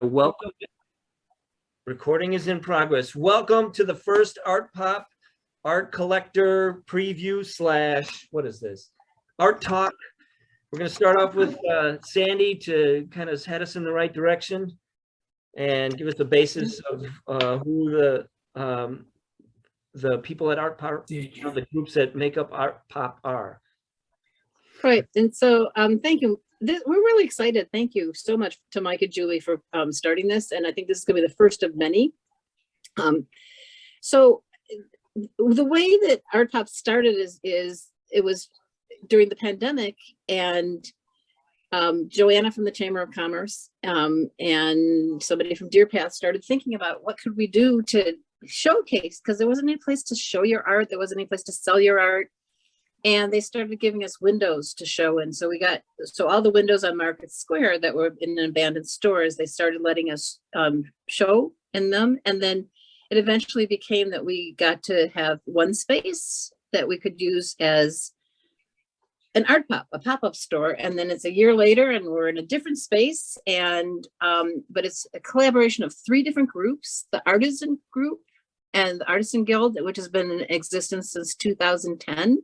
Welcome. Recording is in progress. Welcome to the first ArtPOP art collector preview slash, what is this? Art talk. We're going to start off with Sandy to kind of head us in the right direction and give us the basis of who the people at ArtPOP, the groups that make up ArtPOP are. Right, and so thank you. We're really excited. Thank you so much to Mike and Julie for starting this, and I think this is going to be the first of many. So the way that ArtPOP started is it was during the pandemic, and Joanna from the Chamber of Commerce and somebody from Deer Path started thinking about what could we do to showcase, because there wasn't any place to show your art, there wasn't any place to sell your art. And they started giving us windows to show in. So so all the windows on Market Square that were in abandoned stores, they started letting us show in them. And then it eventually became that we got to have one space that we could use as an ArtPOP, a pop-up store. And then it's a year later and we're in a different space. And but it's a collaboration of 3 different groups: the Artisan Group and the Artisan Guild, which has been in existence since 2010.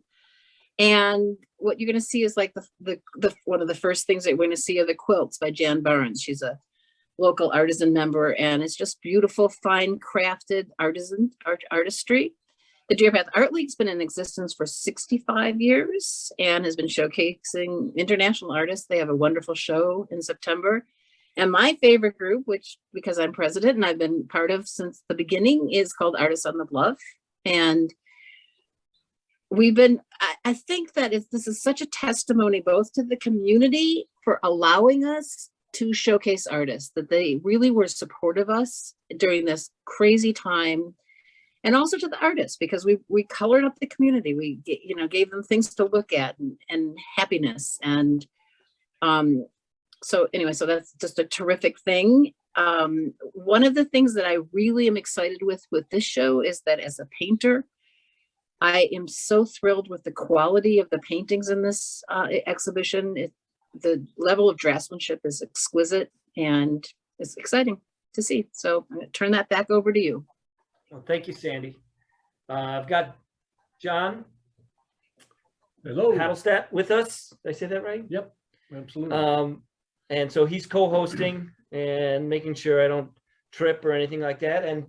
And what you're going to see is like the one of the first things that we're going to see are the quilts by Jan Barnes. She's a local artisan member, and it's just beautiful, fine crafted artistry. The Deer Path Art League's been in existence for 65 years and has been showcasing international artists. They have a wonderful show in September. And my favorite group, which because I'm president and I've been part of since the beginning, is called Artists on the Bluff. And we've been, I think that this is such a testimony both to the community for allowing us to showcase artists, that they really were supportive of us during this crazy time, and also to the artists, because we colored up the community. We gave them things to look at and happiness. And so anyway, so that's just a terrific thing. One of the things that I really am excited with this show is that as a painter, I am so thrilled with the quality of the paintings in this exhibition. The level of draftsmanship is exquisite, and it's exciting to see. So I'm going to turn that back over to you. Well, thank you, Sandy. I've got John. Hello. Hatlestad with us. Did I say that right? Yep, absolutely. And so he's co-hosting and making sure I don't trip or anything like that. And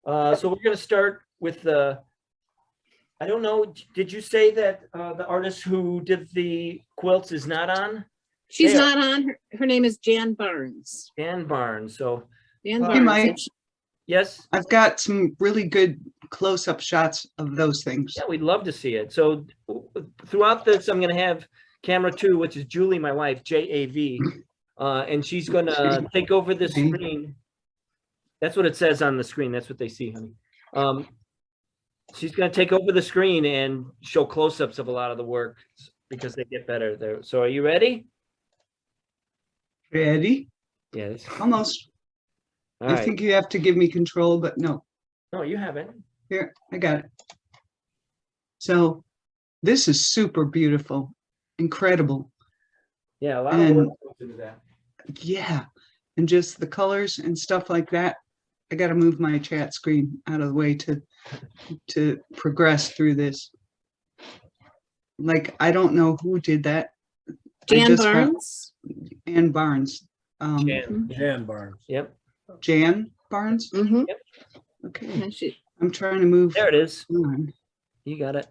so we're going to start with the, I don't know, did you say that the artist who did the quilts is not on? She's not on. Her name is Jan Barnes. Jan Barnes. So Jan Hey, Barnes. Mike. yes. I've got some really good close-up shots of those things. Yeah, we'd love to see it. So throughout this, I'm going to have camera 2, which is Julie, my wife, JAV, and she's going to take over the screen. That's what it says on the screen. That's what they see, honey. She's going to take over the screen and show close-ups of a lot of the work because they get better there. So are you ready? Ready? Yes. Almost. All I right. think you have to give me control, but no. No, you haven't. Here, I got it. So this is super beautiful, incredible. Yeah, a lot of work goes into that. Yeah, and just the colors and stuff like that. I got to move my chat screen out of the way to progress through this. Like, I don't know who did that. Jan Barnes. Ann Barnes. Jan Barnes. Yep. Jan Barnes. Mm-hmm. Okay. I'm trying to move. There it is. On. You got it.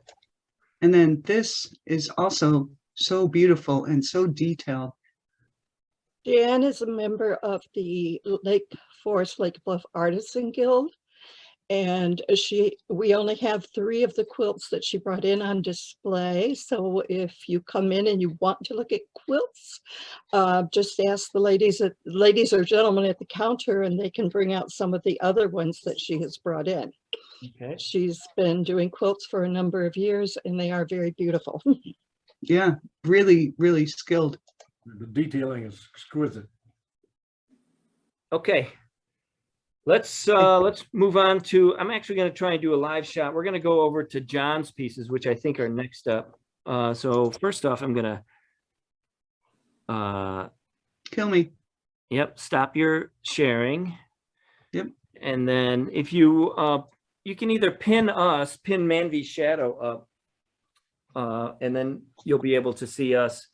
And then this is also so beautiful and so detailed. Jan is a member of the Lake Forest Lake Bluff Artisan Guild, and we only have 3 of the quilts that she brought in on display. So if you come in and you want to look at quilts, just ask the ladies or gentlemen at the counter, and they can bring out some of the other ones that she has brought in. Okay. She's been doing quilts for a number of years, and they are very beautiful. Yeah, really, really skilled. The detailing is exquisite. Okay. Let's move on to, I'm actually going to try and do a live shot. We're going to go over to John's pieces, which I think are next up. So first off, I'm going to Kill me. Yep, stop your sharing. Yep. And then if you, you can either pin manVshadow up, and then you'll be able to see us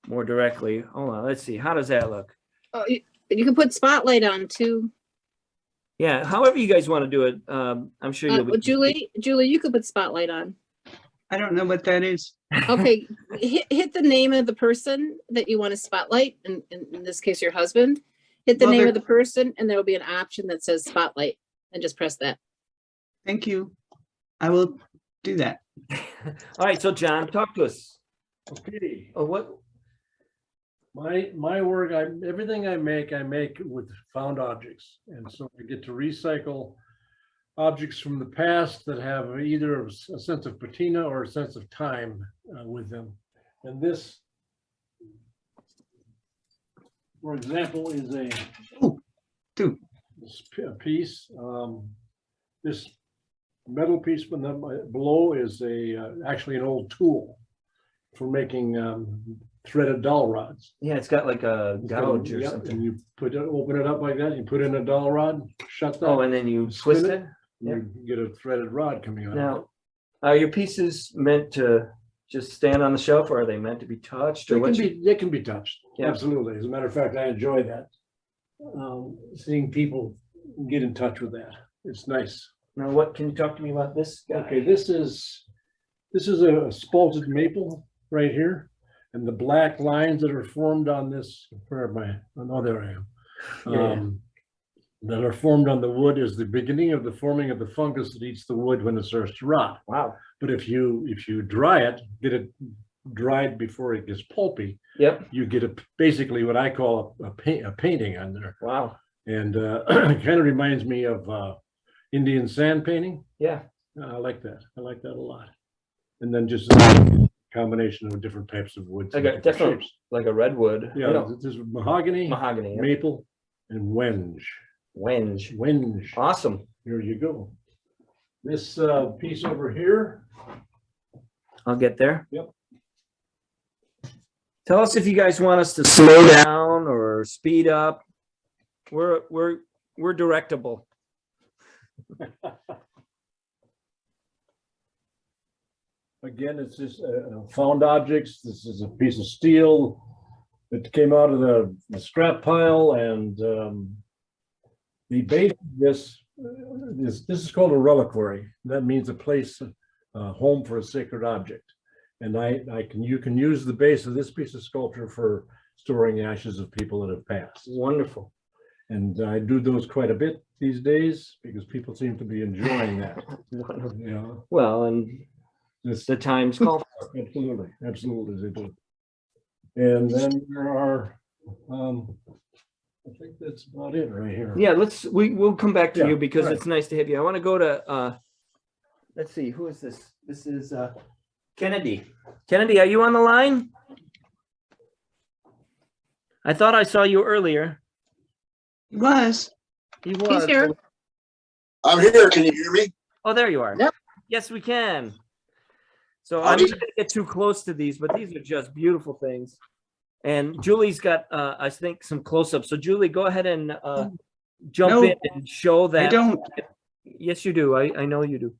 more directly. Hold on, let's see. How does that look? Oh, you can put spotlight on too. Yeah, however you guys want to do it. I'm sure you'll be. Julie, you could put spotlight on. I don't know what that is. Okay, hit the name of the person that you want to spotlight, and in this case, your husband. Hit the Well, name there- of the person, and there will be an option that says spotlight, and just press that. Thank you. I will do that. All right, so John, talk to us. Okay, Oh, what? my work, everything I make with found objects. And so I get to recycle objects from the past that have either a sense of patina or a sense of time with them. And this, for example, is a piece. This metal piece below is actually an old tool for making threaded dowel rods. Yeah, it's got like a gouge or Yep, something. and you open it up like that, you put in a dowel rod, shut that. Oh, and then you Spin twist it. it. You get a threaded rod coming out. Now, are your pieces meant to just stand on the shelf, or are they meant to be touched? Or They can be touched. Yeah. Absolutely. As a matter of fact, I enjoy that. Seeing people get in touch with that. It's nice. Now, what can you talk to me about this guy? Okay, this is a spalted maple right here. And the black lines that are formed on this, where am I? Oh, there I am. Yeah. That are formed on the wood is the beginning of the forming of the fungus that eats the wood when it starts to rot. Wow. But if you dry it, get it dried before it gets pulpy, Yep. you get basically what I call a painting on there. Wow. And it kind of reminds me of Indian sand painting. Yeah. I like that. I like that a lot. And then just a combination of different types of woods. Like and a different different, shapes. like a redwood. Yeah, there's mahogany, Mahogany. Yeah. maple, and wenge. Wenge. Wenge. Awesome. Here you go. This piece over here. I'll get there. Yep. Tell us if you guys want us to slow down or speed up. We're directable. Again, it's just found objects. This is a piece of steel that came out of the scrap pile, and the base of this is called a reliquary. That means a place, home for a sacred object. And you can use the base of this piece of sculpture for storing ashes of people that have passed. Wonderful. And I do those quite a bit these days because people seem to be enjoying that. Wonderful. You know, Well, and this the times call for it. absolutely, absolutely they do. And then there are, I think that's about it right here. Yeah, we'll come back to Yeah, you because right. it's nice to have you. I want to go to let's see, who is this? This is Kennedy. Kennedy, are you on the line? I thought I saw you earlier. He was. He was. here. I'm here. Can you hear me? Oh, there you are. Yep. Yes, we can. So I'm not going to get too close to these, but these are just beautiful things. And Julie's got, I think, some close-ups. So Julie, go ahead and jump No, in and show that. I don't. Yes, you do. I know you do.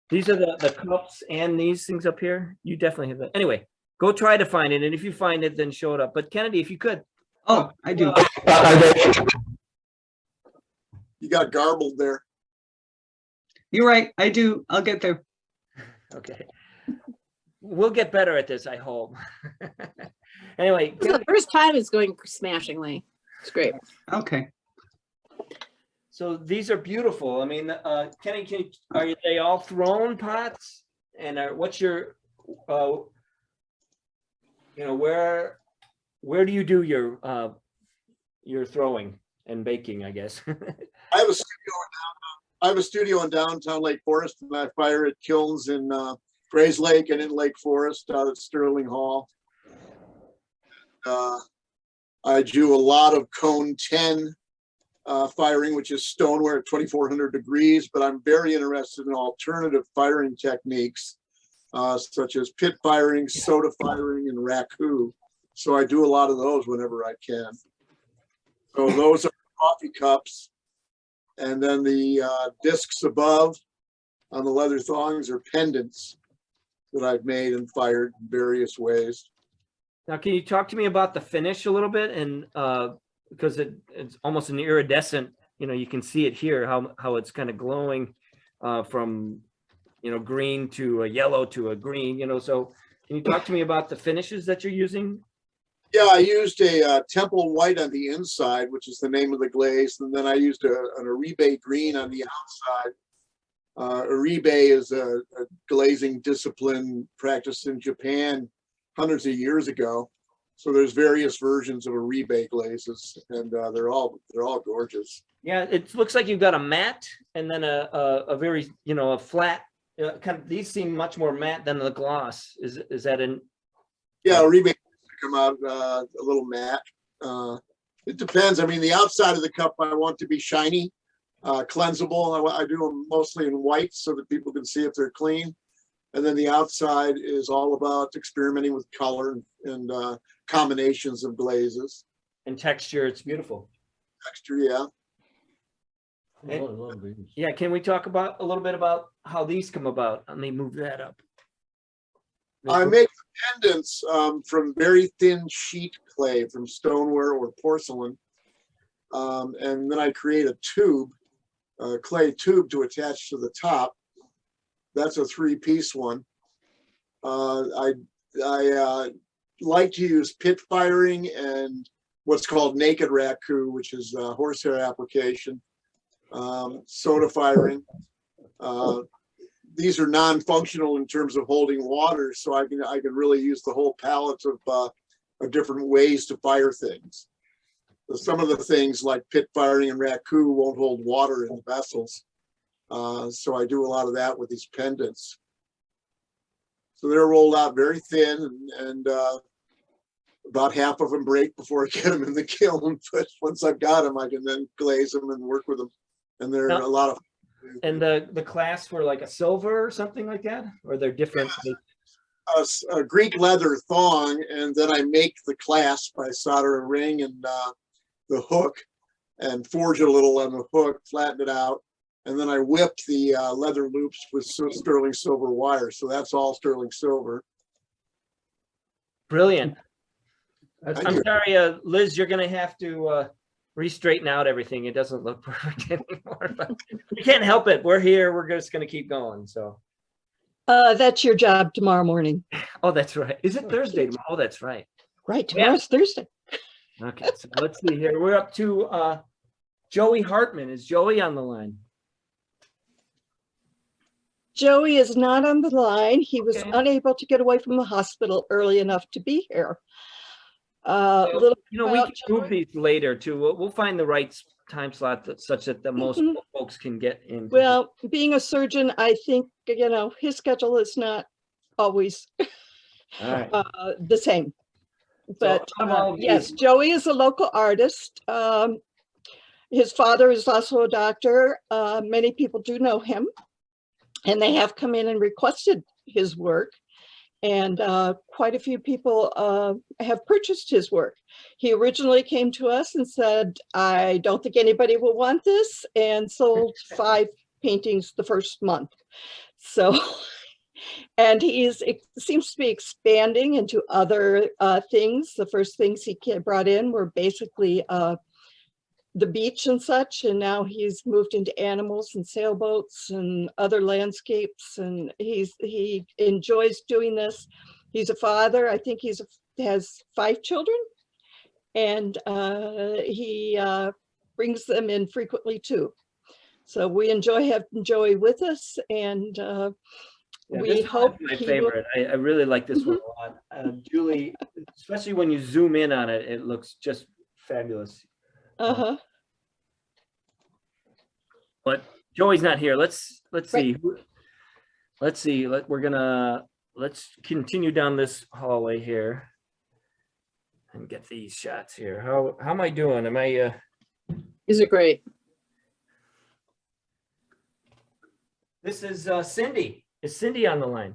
These are the cups and these things up here. You definitely have that. Anyway, go try to find it. And if you find it, then show it up. But Kennedy, if you could. Oh, I do. You got garbled there. You're right. I do. I'll get there. Okay. We'll get better at this, I hope. Anyway, This is the first time it's going smashingly. It's great. Okay. so these are beautiful. I mean, Kenny, are they all thrown pots? And what's your, where do you do your throwing and baking, I guess? I have a studio in downtown Lake Forest, and I fire at kilns in Grays Lake and in Lake Forest out at Sterling Hall. I do a lot of cone 10 firing, which is stoneware at 2400 degrees, but I'm very interested in alternative firing techniques, such as pit firing, soda firing, and raku. So I do a lot of those whenever I can. So those are coffee cups. And then the discs above on the leather thongs are pendants that I've made and fired in various ways. Now, can you talk to me about the finish a little bit? And because it's almost an iridescent, you can see it here, how it's kind of glowing from, green to a yellow to a green, so can you talk to me about the finishes that you're using? Yeah, I used a Temple White on the inside, which is the name of the glaze. And then I used an Oribe green on the outside. Oribe is a glazing discipline practiced in Japan hundreds of years ago. So there's various versions of Oribe glazes, and they're all gorgeous. Yeah, it looks like you've got a matte and then a very, a flat, kind of, these seem much more matte than the gloss. Is that in? Yeah, Oribe come out a little matte. It depends. I mean, the outside of the cup I want to be shiny, cleansable. I do them mostly in white so that people can see if they're clean. And then the outside is all about experimenting with color and combinations of glazes. And texture, it's beautiful. Texture, yeah. Oh, I love these. Yeah, can we talk about a little bit about how these come about? Let me move that up. I make the pendants from very thin sheet clay from stoneware or porcelain. And then I create a tube, a clay tube to attach to the top. That's a 3-piece one. I like to use pit firing and what's called naked raku, which is horsehair application, soda firing. These are non-functional in terms of holding water, so I can really use the whole palette of different ways to fire things. Some of the things like pit firing and raku won't hold water in the vessels. So I do a lot of that with these pendants. So they're rolled out very thin, and about half of them break before I get them in the kiln. But once I've got them, I can then glaze them and work with them. And they're a lot of. And the clasps were like a silver or something like that, or they're different. A Greek leather thong, and then I make the clasp. I solder a ring and the hook, and forge it a little on the hook, flatten it out. And then I whip the leather loops with sterling silver wire. So that's all sterling silver. Brilliant. Thank I'm you. sorry, Liz, you're going to have to re-straighten out everything. It doesn't look perfect anymore, but we can't help it. We're here. We're just going to keep going. So. That's your job tomorrow morning. Oh, that's right. Is it Thursday tomorrow? Oh, that's right. Right, tomorrow's Thursday. Okay, so let's see here. We're up to Joey Hartman. Is Joey on the line? Joey is not on the line. He was Okay. unable to get away from the hospital early enough to be here. We about can move these later too. We'll find the right time slot such that the most folks can get in. Well, being a surgeon, I think, his schedule is not always All right. the same. But out of all of yes, these- Joey is a local artist. His father is also a doctor. Many people do know him, and they have come in and requested his work. And quite a few people have purchased his work. He originally came to us and said, I don't think anybody will want this, and sold 5 paintings the first month. So, and it seems to be expanding into other things. The first things he brought in were basically the beach and such, and now he's moved into animals and sailboats and other landscapes, and he enjoys doing this. He's a father. I think has 5 children, and he brings them in frequently too. So we enjoy having Joey with us, and we hope my favorite. I really like this one a lot. Julie, especially when you zoom in on it, it looks just fabulous. But Joey's not here. Let's see. Let's see. Let's continue down this hallway here and get these shots here. How am I doing? Am I These are great. This is Cindy. Is Cindy on the line?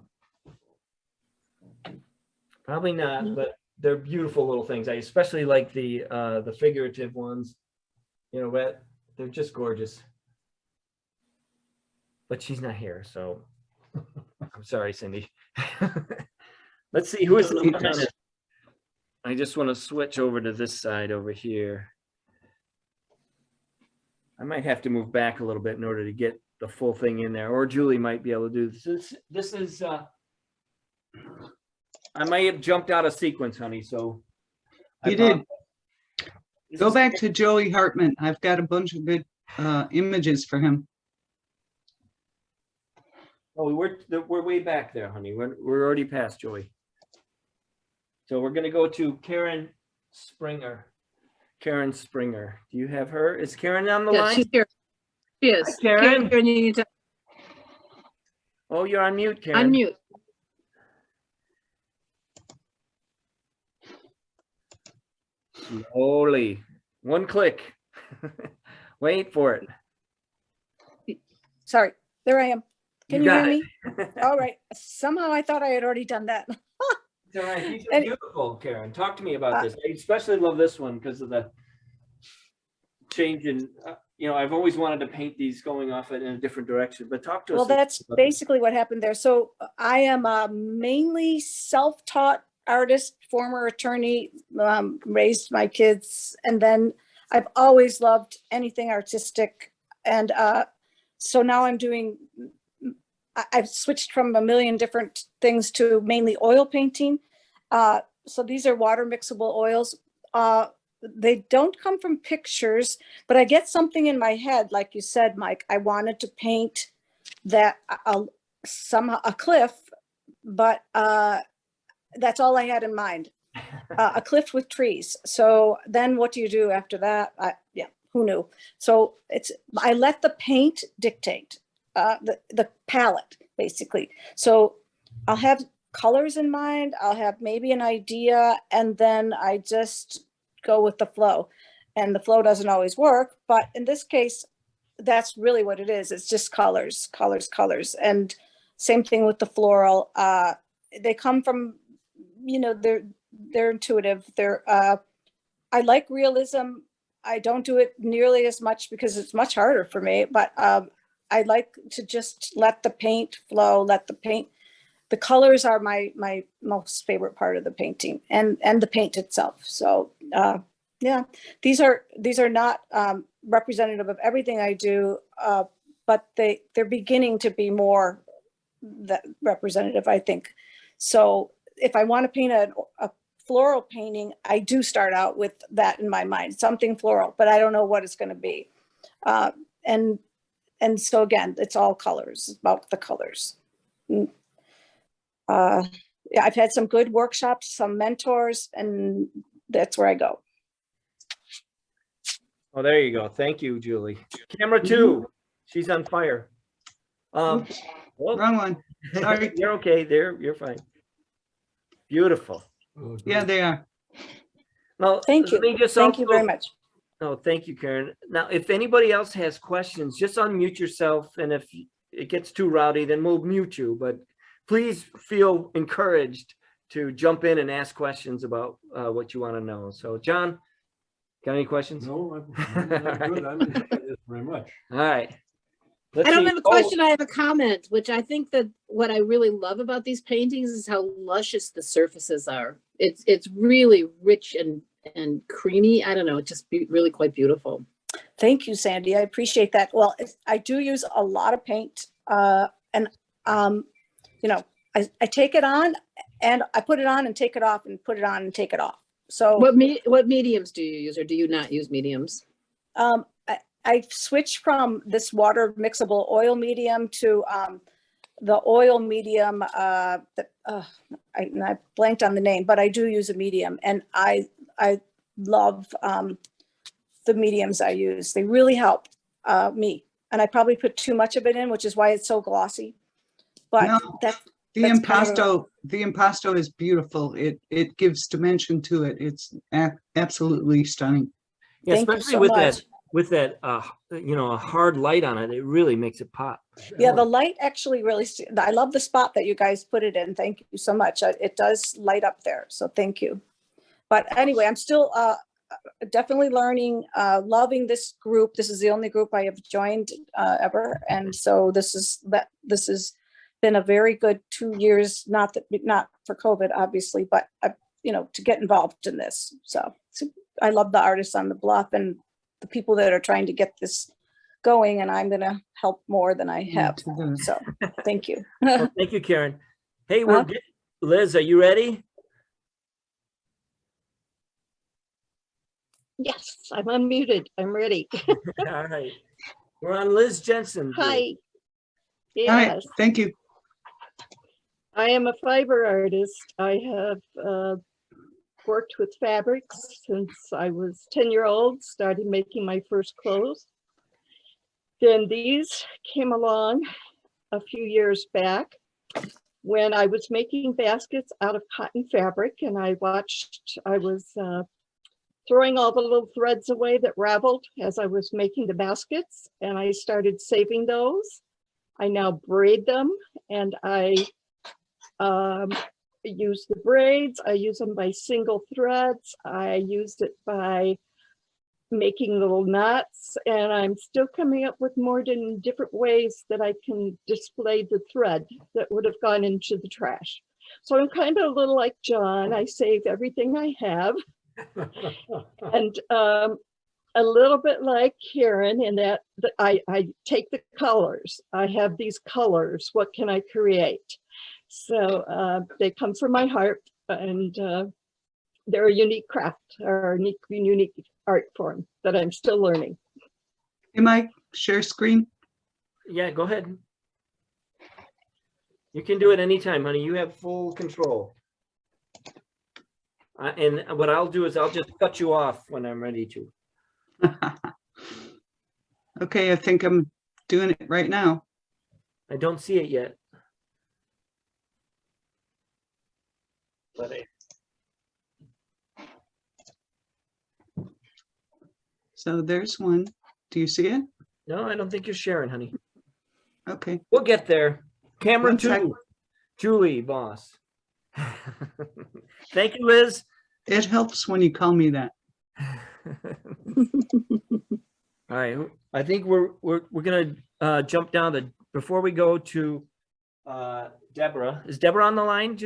Probably not, but they're beautiful little things. I especially like the figurative ones. you know what? They're just gorgeous. But she's not here, so I'm sorry, Cindy. Let's see who is the one on it. I just want to switch over to this side over here. I might have to move back a little bit in order to get the full thing in there, or Julie might be able to do this. This is I might have jumped out of sequence, honey, so. You did. Go back to Joey Hartman. I've got a bunch of good images for him. Oh, we're way back there, honey. We're already past Joey. So we're gonna go to Karen Springer. Karen Springer. Do you have her? Is Karen on the Yeah, line? she's here. She is. Hi, Karen. Karen, you need to Oh, you're on mute, Karen. unmute. Slowly. One click. Wait for it. Sorry, there I am. Can you got hear me? it. All right. Somehow I thought I had already done that. It's all right. These are And- beautiful, Karen. Talk to me about this. I especially love this one because of the change in, you know, I've always wanted to paint these going off it in a different direction, but talk to us. Well, that's about this. basically what happened there. So I am a mainly self-taught artist, former attorney, raised my kids, and then I've always loved anything artistic. And so now I'm doing, I've switched from a million different things to mainly oil painting. So these are water mixable oils. They don't come from pictures, but I get something in my head, like you said, Mike. I wanted to paint that somehow a cliff, but that's all I had in mind. A cliff with trees. So then what do you do after that? Yeah, who knew? So I let the paint dictate the palette, basically. So I'll have colors in mind, I'll have maybe an idea, and then I just go with the flow. And the flow doesn't always work, but in this case, that's really what it is. It's just colors, colors, colors. And same thing with the floral. They come from, you know, they're intuitive. I like realism. I don't do it nearly as much because it's much harder for me, but I like to just let the paint flow, the colors are my most favorite part of the painting, and the paint itself. So yeah, these are not representative of everything I do, but they're beginning to be more that representative, I think. So if I want to paint a floral painting, I do start out with that in my mind, something floral, but I don't know what it's going to be. And so again, it's all colors, it's about the colors. Yeah, I've had some good workshops, some mentors, and that's where I go. Oh, there you go. Thank you, Julie. Camera 2, she's on fire. Well, Wrong one. Sorry. you're okay there. You're fine. Beautiful. Yeah, they are. Now, Thank you. let me just Thank you also- very much. No, thank you, Karen. Now, if anybody else has questions, just unmute yourself, and if it gets too rowdy, then we'll mute you. But please feel encouraged to jump in and ask questions about what you want to know. So, John, got any questions? No, I'm good. I'm enjoying this very much. All right. I Let's don't see. have a question, I have a comment, which I think that what I really love about these paintings is how luscious the surfaces are. It's really rich and creamy. I don't know, it's just really quite beautiful. Thank you, Sandy. I appreciate that. Well, I do use a lot of paint, and you know, I take it on and I put it on and take it off and put it on and take it off. So What mediums do you use, or do you not use mediums? I switched from this water mixable oil medium to the oil medium. I blanked on the name, but I do use a medium, and I love the mediums I use. They really help me, and I probably put too much of it in, which is why it's so glossy. But No. that The That's kind of impasto is beautiful. It gives dimension to it. It's absolutely stunning. Yeah, Thank you especially so with much. you know, a hard light on it, it really makes it pop. Yeah, the light actually really, I love the spot that you guys put it in. Thank you so much. It does light up there. So thank you. But anyway, I'm still definitely learning, loving this group. This is the only group I have joined ever. And so this has been a very good 2 years, not for COVID, obviously, but to get involved in this. So I love the artists on the bluff and the people that are trying to get this going, and I'm gonna help more than I have. So thank you. Well, thank you, Karen. Hey, we're good. Liz, are you ready? Yes, I'm unmuted. I'm ready. All right. We're on Liz Jenson. Hi. Hi, Yes, thank you. I am a fiber artist. I have worked with fabrics since I was 10-year-old, started making my first clothes. Then these came along a few years back when I was making baskets out of cotton fabric, and I was throwing all the little threads away that raveled as I was making the baskets, and I started saving those. I now braid them, and I use the braids. I use them by single threads. I used it by making little knots, and I'm still coming up with more different ways that I can display the thread that would have gone into the trash. So I'm kind of a little like John. I save everything I have. And a little bit like Karen in that I take the colors. I have these colors. What can I create? So they come from my heart, and they're a unique craft or unique art form that I'm still learning. Hey, Mike, share screen. Yeah, go ahead. You can do it anytime, honey. You have full control. And what I'll do is I'll just cut you off when I'm ready to. Okay, I think I'm doing it right now. I don't see it yet. But So there's one. Do you see it? no, I don't think you're sharing, honey. Okay. We'll get there. Camera One sec. 2, Julie Voss. Thank you, Liz. It helps when you call me that. All right, I think we're gonna jump down to, before we go to Deborah. Is Deborah on the line?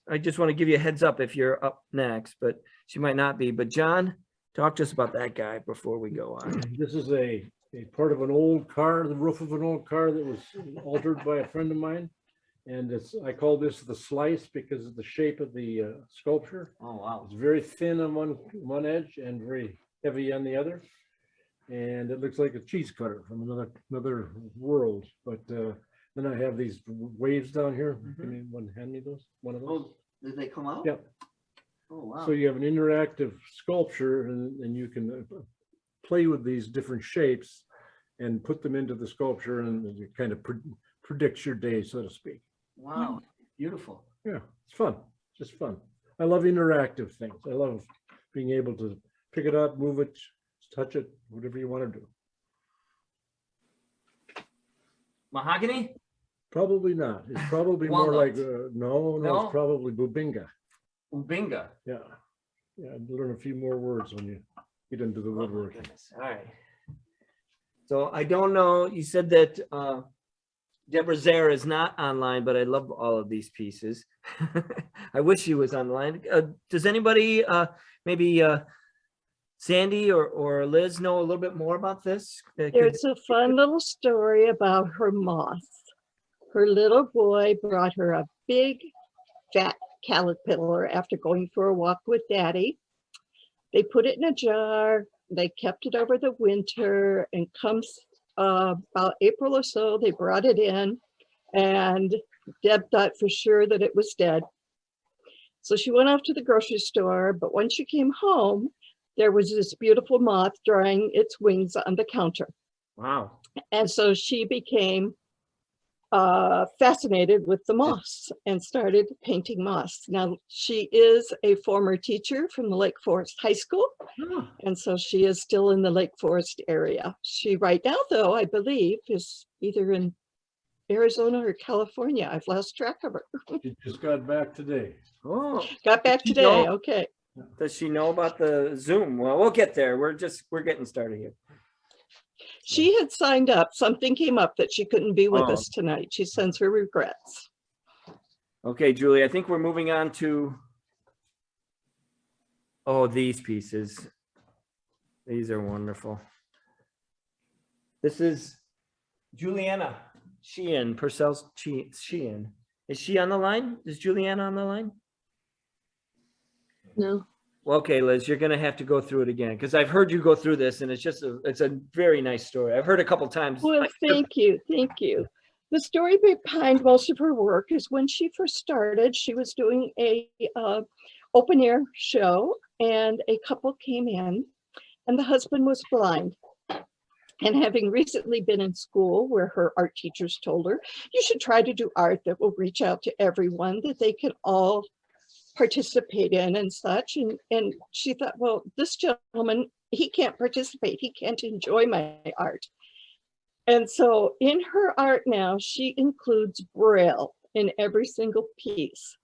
I just want to give you a heads up if you're up next, but she might not be. But John, talk to us about that guy before we go on. This is a part of an old car, the roof of an old car that was altered by a friend of mine. And I call this the slice because of the shape of the sculpture. Oh, wow. It's very thin on one edge and very heavy on the other. And it looks like a cheese cutter from another world. But then I have these waves down here. Can anyone hand me those? One of those? Oh, did they come out? Yep. Oh, wow. So you have an interactive sculpture, and you can play with these different shapes and put them into the sculpture, and it kind of predicts your day, so to speak. Wow, beautiful. Yeah, it's fun. Just fun. I love interactive things. I love being able to pick it up, move it, touch it, whatever you want to do. Mahogany? Probably not. It's probably more like no, No? it's probably bubinga. Ubinga. Yeah, learn a few more words when you get into the Oh, my woodworking. goodness. All right. So I don't know, you said that Deborah Zara is not online, but I love all of these pieces. I wish she was online. Does anybody, maybe Sandy or Liz, know a little bit more about this? There's a fun little story about her moth. Her little boy brought her a big fat caterpillar after going for a walk with Daddy. They put it in a jar. They kept it over the winter, and comes about April or so, they brought it in, and Deb thought for sure that it was dead. So she went off to the grocery store, but when she came home, there was this beautiful moth drying its wings on the counter. Wow. And so she became fascinated with the moths and started painting moths. Now, she is a former teacher from the Lake Forest High School. Oh. And so she is still in the Lake Forest area. She right now, though, I believe, is either in Arizona or California. I've lost track of her. She just got back today. Oh, Got back you today. know- Okay. Does she know about the Zoom? Well, we'll get there. We're getting started here. She had signed up. Something came up that she couldn't be with Oh. us tonight. She sends her regrets. Okay, Julie, I think we're moving on to, oh, these pieces. These are wonderful. This is Juliana Sheehan, Purcell's Sheehan. Is she on the line? Is Juliana on the line? No. Well, okay, Liz, you're gonna have to go through it again because I've heard you go through this and it's a very nice story. I've heard a couple times. Well, thank you. Thank you. The story behind most of her work is when she first started, she was doing a open air show and a couple came in and the husband was blind. And having recently been in school where her art teachers told her, you should try to do art that will reach out to everyone, that they can all participate in and such. And she thought, well, this gentleman, he can't participate. He can't enjoy my art. And so in her art now, she includes Braille in every single piece.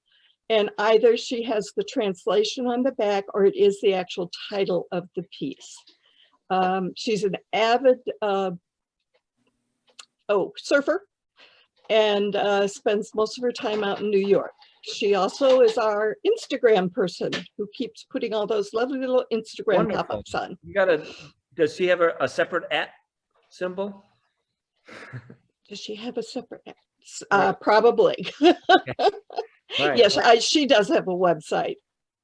And either she has the translation on the back or it is the actual title of the piece. She's an avid surfer and spends most of her time out in New York. She also is our Instagram person who keeps putting all those lovely little Instagram Wonderful. pop-ups on. Does she have a separate @ symbol? Does she have a separate? Right. Probably. Right. Yes, she does have a website.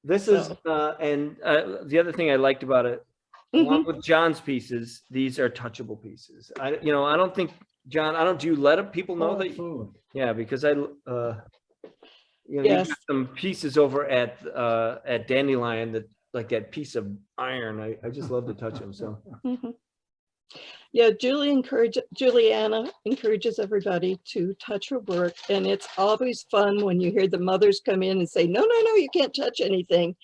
This is, and the other thing I liked about it, along with John's pieces, these are touchable pieces. I don't think, John, do you let people know that? Food. Yeah, because you've Yes. got some pieces over at Dandelion that like that piece of iron. I just love to touch them. So Mhm. Yeah, Juliana encourages everybody to touch her work, and it's always fun when you hear the mothers come in and say, no, you can't touch anything.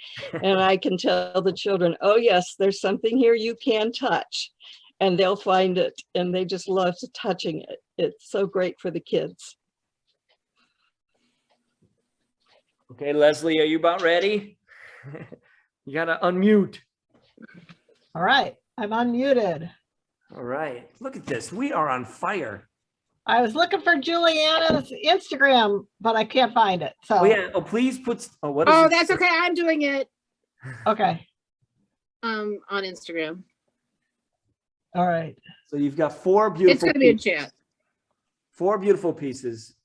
And I can tell the children, oh yes, there's something here you can touch, and they'll find it, and they just love touching it. It's so great for the kids. okay, Leslie, are you about ready? You gotta unmute. All right, I'm unmuted. All right, look at this. We are on fire. I was looking for Juliana's Instagram, but I can't find it. So, Oh yeah. Oh, please put. Oh, what is Oh, it? that's okay. I'm doing it okay. on Instagram. All right. So you've got four beautiful. It's gonna be in pieces. chat. Four beautiful pieces.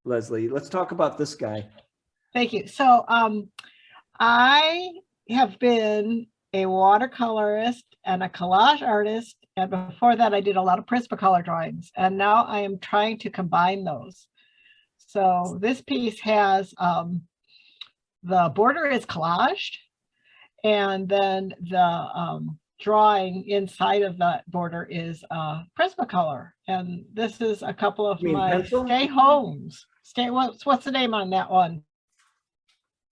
Leslie, let's talk about this guy. Thank you. So, I have been a watercolorist and a collage artist. And before that, I did a lot of Prismacolor drawings. And now I am trying to combine those. So this piece has, the border is collaged. And then the drawing inside of that border is Prismacolor. And this is a couple of You mean my pencil? stay homes. What's the name on that one?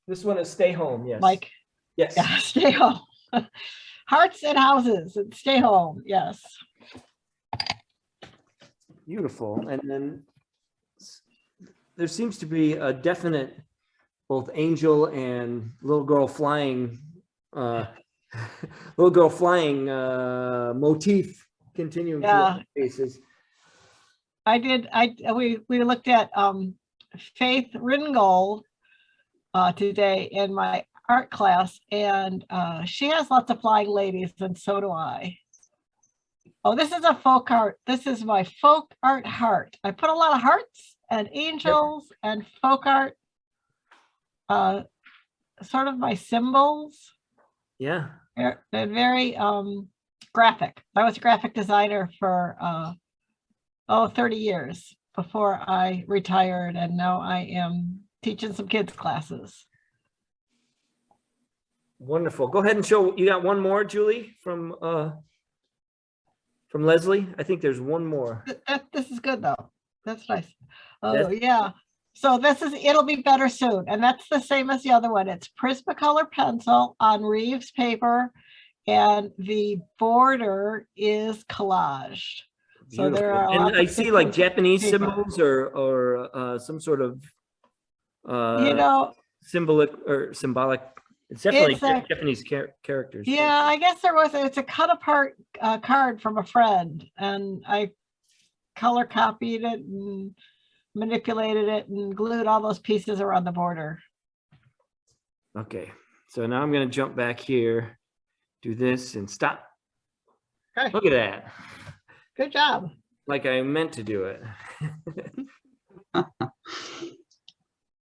This one is Stay Home. Yes. Like, Yes. yeah, stay home. Hearts and houses and stay home. Yes. Beautiful. And then there seems to be a definite both angel and little girl flying motif continuing Yeah. throughout the faces. We looked at Faith Ringgold today in my art class, and she has lots of flying ladies, and so do I. Oh, this is a folk art. This is my folk art heart. I put a lot of hearts and angels and folk art, sort of my symbols. Yeah. They're very graphic. I was a graphic designer for 30 years before I retired, and now I am teaching some kids classes. Wonderful. Go ahead and show. You got one more, Julie, from Leslie. I think there's one more. This is good though. That's nice. Oh That's- yeah. So this is It'll Be Better Soon, and that's the same as the other one. It's Prismacolor pencil on Reeves paper, and the border is collaged. So there are Beautiful. And lots I of see like different Japanese paper. symbols or some sort of You know, symbolic It's definitely It's a- Japanese characters. Yeah, I guess it's a cut apart card from a friend, and I color copied it and manipulated it and glued all those pieces around the border. Okay, so now I'm gonna jump back here, do this and stop. Okay, Look at that. good job. Like I meant to do it.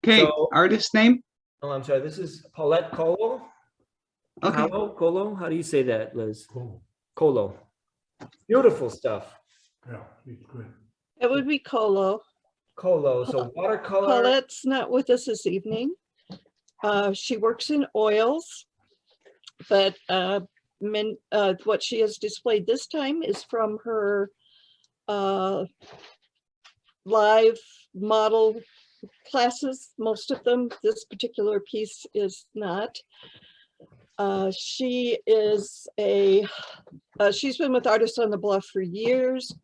Okay, So- artist name? Oh, I'm sorry, this is Paulette Colo? Okay, Colo? How do you say that, Liz? Colo. Beautiful stuff. Yeah, he's good. It would be Colo. Colo, so watercolor. Paulette's not with us this evening. She works in oils, but what she has displayed this time is from her live model classes, most of them. This particular piece is not. She is she's been with Artists on the Bluff for years.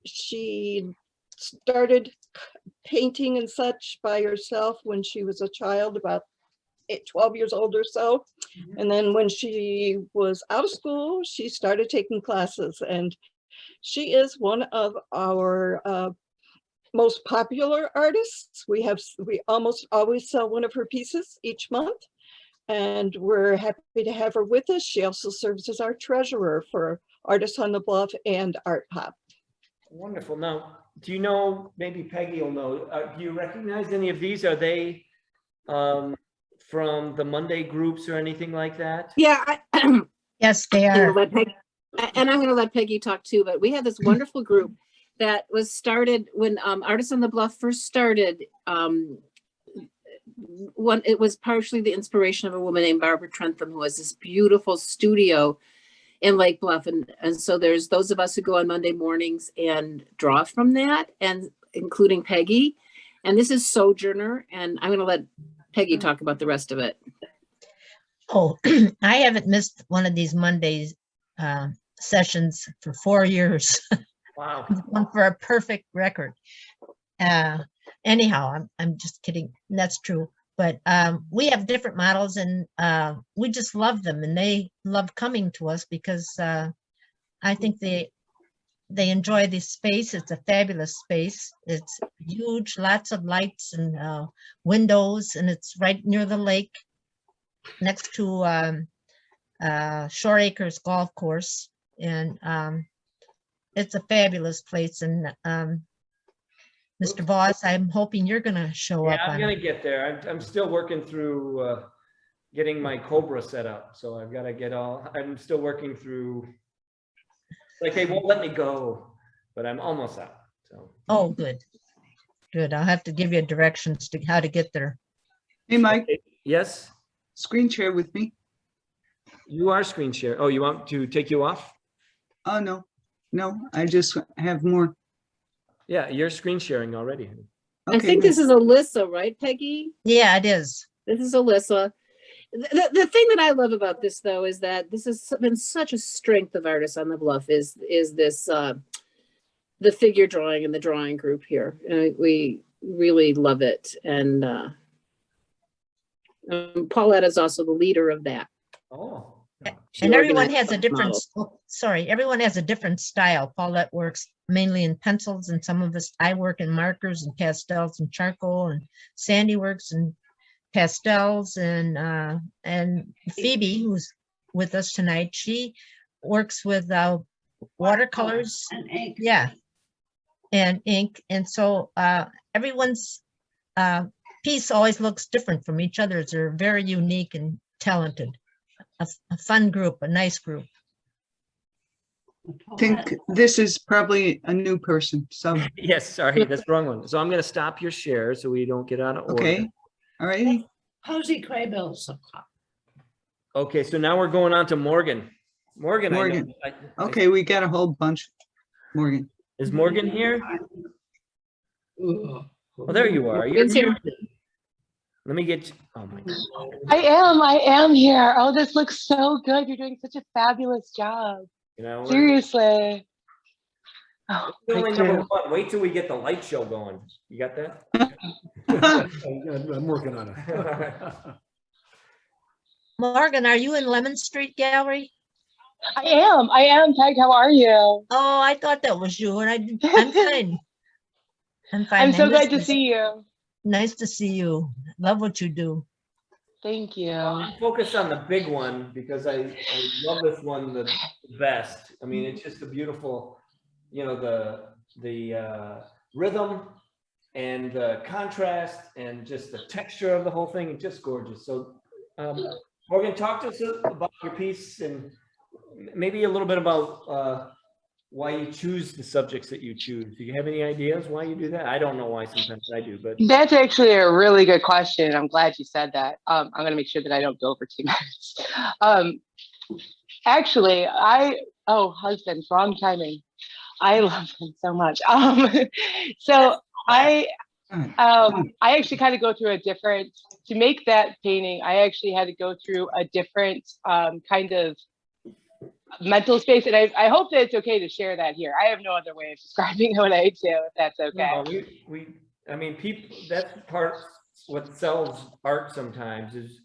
She started painting and such by herself when she was a child, about 12 years old or so. And then when she was out of school, she started taking classes, and she is one of our most popular artists. We almost always sell one of her pieces each month, and we're happy to have her with us. She also serves as our treasurer for Artists on the Bluff and ArtPOP. Wonderful. Now, do you know, maybe Peggy will know, do you recognize any of these? Are they from the Monday groups or anything like that? Yeah, Yes, they I'm gonna are. let Peggy- and I'm going to let Peggy talk too, but we have this wonderful group that was started when Artists on the Bluff first started. It was partially the inspiration of a woman named Barbara Trentham, who has this beautiful studio in Lake Bluff. And so there's those of us who go on Monday mornings and draw from that, and including Peggy. And this is Sojourner, and I'm going to let Peggy talk about the rest of it. Oh, I haven't missed one of these Mondays sessions for 4 years. Wow. One for a perfect record. Anyhow, I'm just kidding. That's true. But we have different models, and we just love them, and they love coming to us because I think they enjoy this space. It's a fabulous space. It's huge, lots of lights and windows, and it's right near the lake, next to Shore Acres Golf Course, and it's a fabulous place. And Mr. Voss, I'm hoping you're going to show Yeah, up. I'm on gonna it. get there. I'm still working through getting my Cobra set up. So I've got to get I'm still working through, like they won't let me go, but I'm almost out. So Oh, good. Good. I'll have to give you directions to how to get there. hey, Mike, yes, screen share with me. you are screen share. Oh, you want to take you off? Oh, no, I just have more. Yeah, you're screen sharing already. I Okay, think good. this is Alyssa, right, Peggy? Yeah, it is. This is Alyssa. The thing that I love about this, though, is that this has been such a strength of Artists on the Bluff is this the figure drawing and the drawing group here. We really love it. And Paulette is also the leader of that. Oh, She And everyone organized has a the different, model. everyone has a different style. Paulette works mainly in pencils, and some of us, I work in markers and pastels and charcoal, and Sandy works in pastels, and Phoebe, who's with us tonight, she works with watercolors. And ink. Yeah. And ink. And so everyone's piece always looks different from each other's. They're very unique and talented. A fun group, a nice group. I think this is probably a new person, so, yes, sorry, that's the wrong one. So I'm gonna stop your share so we don't get out of order. okay, all righty. Posey Craybill. Okay, so now we're going on to Morgan. Morgan. Morgan. I Okay, we got a whole bunch. Morgan, is Morgan here? Oh, there you are. You're Morgan's here. here. Let me get you. Oh my God. I am here. Oh, this looks so good. You're doing such a fabulous job. You know, we're Seriously. Oh, still only thank number you. one. Wait till we get the light show going. You got that? I'm working on it. Morgan, are you in Lemon Street Gallery? I am, Peg. How are you? Oh, I thought that was you, and I'm fine. I'm fine. I'm so I glad missed to it. see you. Nice to see you. Love what you do. Thank you. I'm focused on the big one because I love this one the best. I mean, it's just a beautiful, you know, the rhythm and the contrast and just the texture of the whole thing. It's just gorgeous. So, Morgan, talk to us about your piece and maybe a little bit about why you choose the subjects that you choose. Do you have any ideas why you do that? I don't know why, sometimes I do, but. That's actually a really good question. I'm glad you said that. I'm going to make sure that I don't go for 2 minutes. Actually, husband, wrong timing. I love him so much. So I actually kind of go through to make that painting, I actually had to go through a different kind of mental space. And I hope that it's okay to share that here. I have no other way of describing what I do, if that's okay. No, I mean, people, that's part, what sells art sometimes is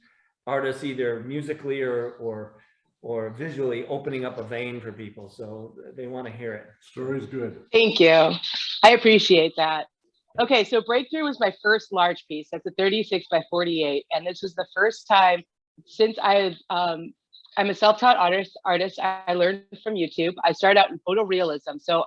artists either musically or visually opening up a vein for people. So they want to hear it. Story's good. Thank you. I appreciate that. Okay, so Breakthrough was my first large piece. That's a 36 by 48. And this was the first time since I'm a self-taught artist. I learned from YouTube. I started out in photorealism. So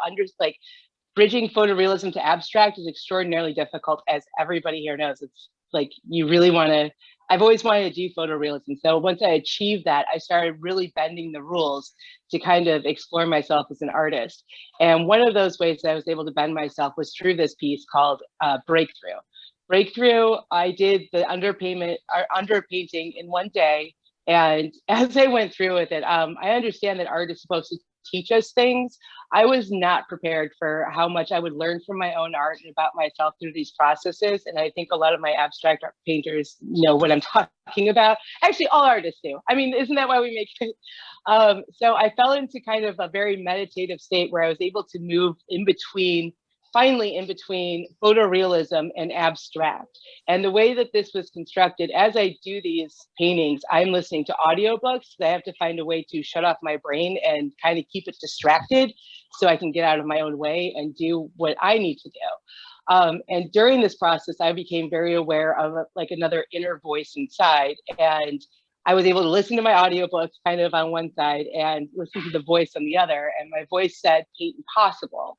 bridging photorealism to abstract is extraordinarily difficult, as everybody here knows. It's like you really want to, I've always wanted to do photorealism. So once I achieved that, I started really bending the rules to kind of explore myself as an artist. And one of those ways that I was able to bend myself was through this piece called Breakthrough. Breakthrough, I did the underpainting in one day. And as I went through with it, I understand that art is supposed to teach us things. I was not prepared for how much I would learn from my own art and about myself through these processes. And I think a lot of my abstract art painters know what I'm talking about. Actually, all artists do. I mean, isn't that why we make it? So I fell into kind of a very meditative state where I was able to move finally in between photorealism and abstract. And the way that this was constructed, as I do these paintings, I'm listening to audiobooks. So I have to find a way to shut off my brain and kind of keep it distracted so I can get out of my own way and do what I need to do. And during this process, I became very aware of like another inner voice inside. And I was able to listen to my audiobooks kind of on one side and listen to the voice on the other. And my voice said, "Paint impossible."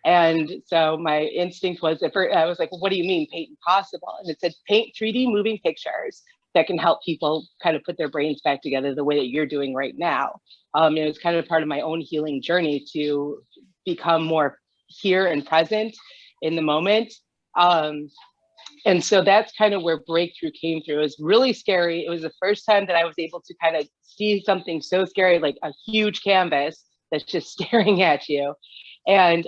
And so my instinct was, I was like, well, what do you mean paint impossible? And it said, paint 3D moving pictures that can help people kind of put their brains back together the way that you're doing right now. It was kind of part of my own healing journey to become more here and present in the moment. And so that's kind of where Breakthrough came through. It was really scary. It was the first time that I was able to kind of see something so scary, like a huge canvas that's just staring at you, and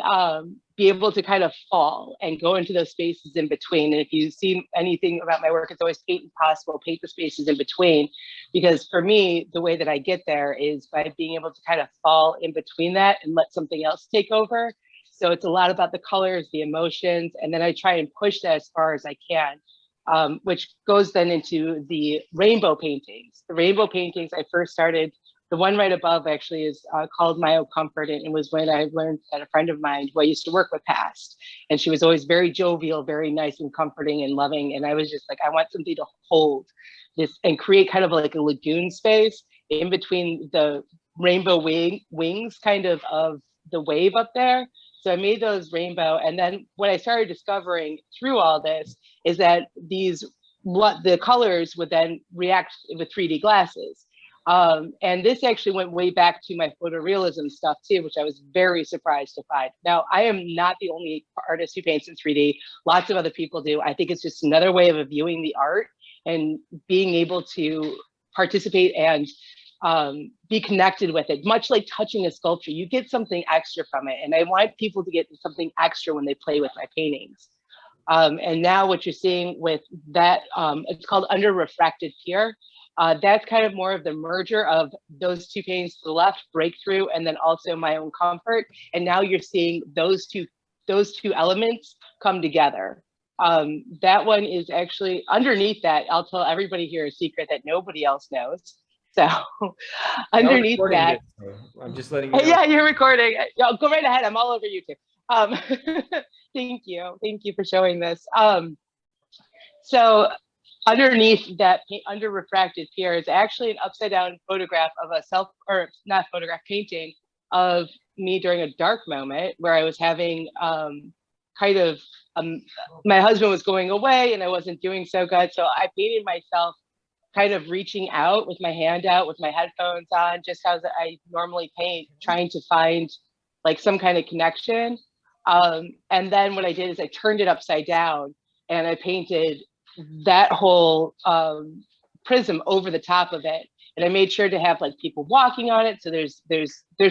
be able to kind of fall and go into those spaces in between. And if you see anything about my work, it's always paint impossible, paint the spaces in between. Because for me, the way that I get there is by being able to kind of fall in between that and let something else take over. So it's a lot about the colors, the emotions, and then I try and push that as far as I can, which goes then into the rainbow paintings. The rainbow paintings I first started, the one right above actually is called My Own Comfort. And it was when I learned that a friend of mine who I used to work with passed. And she was always very jovial, very nice and comforting and loving. And I was just like, I want something to hold this and create kind of like a lagoon space in between the rainbow wings kind of the wave up there. So I made those rainbow. And then what I started discovering through all this is that the colors would then react with 3D glasses. And this actually went way back to my photorealism stuff too, which I was very surprised to find. Now, I am not the only artist who paints in 3D. Lots of other people do. I think it's just another way of viewing the art and being able to participate and be connected with it, much like touching a sculpture. You get something extra from it. And I want people to get something extra when they play with my paintings. And now what you're seeing with that, it's called Under Refracted Pier. That's kind of more of the merger of those two paintings to the left, Breakthrough, and then also My Own Comfort. And now you're seeing those two elements come together. That one is actually underneath that. I'll tell everybody here a secret that nobody else knows. So underneath recording that, this, so I'm just letting you know. yeah, you're recording. Go right ahead. I'm all over YouTube. Thank you for showing this. So underneath that, under refracted pier, is actually an upside down photograph of a painting of me during a dark moment where I was having my husband was going away and I wasn't doing so good. So I painted myself kind of reaching out with my hand out with my headphones on, just as I normally paint, trying to find like some kind of connection. And then what I did is I turned it upside down and I painted that whole prism over the top of it. And I made sure to have like people walking on it. So there's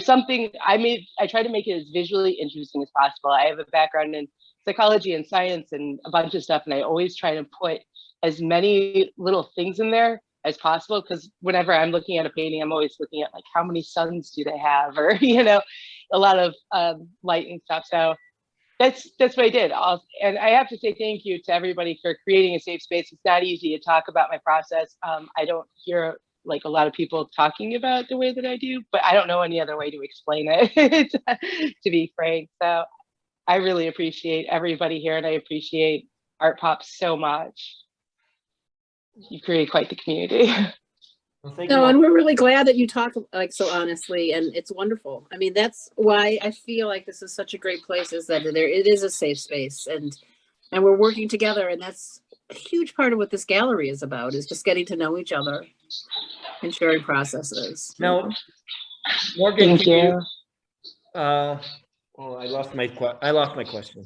something I try to make it as visually interesting as possible. I have a background in psychology and science and a bunch of stuff. And I always try to put as many little things in there as possible, because whenever I'm looking at a painting, I'm always looking at like how many suns do they have, or a lot of light and stuff. So that's what I did. And I have to say thank you to everybody for creating a safe space. It's not easy to talk about my process. I don't hear like a lot of people talking about the way that I do, but I don't know any other way to explain it, to be frank. So I really appreciate everybody here, and I appreciate ArtPOP so much. You create quite the community. Well, thank No, you. and we're really glad that you talk like so honestly, and it's wonderful. I mean, that's why I feel like this is such a great place, is that it is a safe space, and we're working together, and that's a huge part of what this gallery is about, is just getting to know each other and sharing processes. Now, Morgan, Thank you. I lost my question.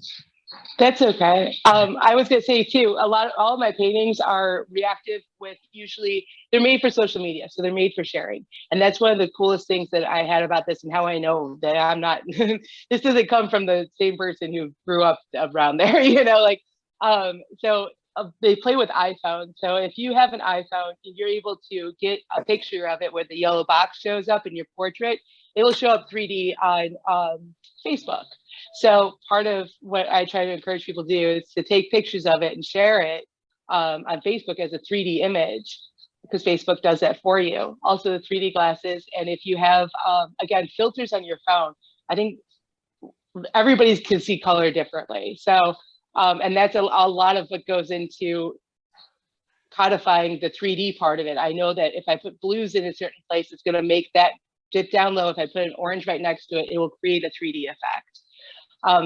That's okay. I was gonna say too, all of my paintings are reactive with, usually they're made for social media. So they're made for sharing. And that's one of the coolest things that I had about this, and how I know that I'm not, this doesn't come from the same person who grew up around there, so they play with iPhone. So if you have an iPhone, you're able to get a picture of it where the yellow box shows up in your portrait. It will show up 3D on Facebook. So part of what I try to encourage people to do is to take pictures of it and share it on Facebook as a 3D image, because Facebook does that for you. Also the 3D glasses. And if you have, again, filters on your phone, I think everybody can see color differently. So, and that's a lot of what goes into codifying the 3D part of it. I know that if I put blues in a certain place, it's gonna make that dip down low. If I put an orange right next to it, it will create a 3D effect.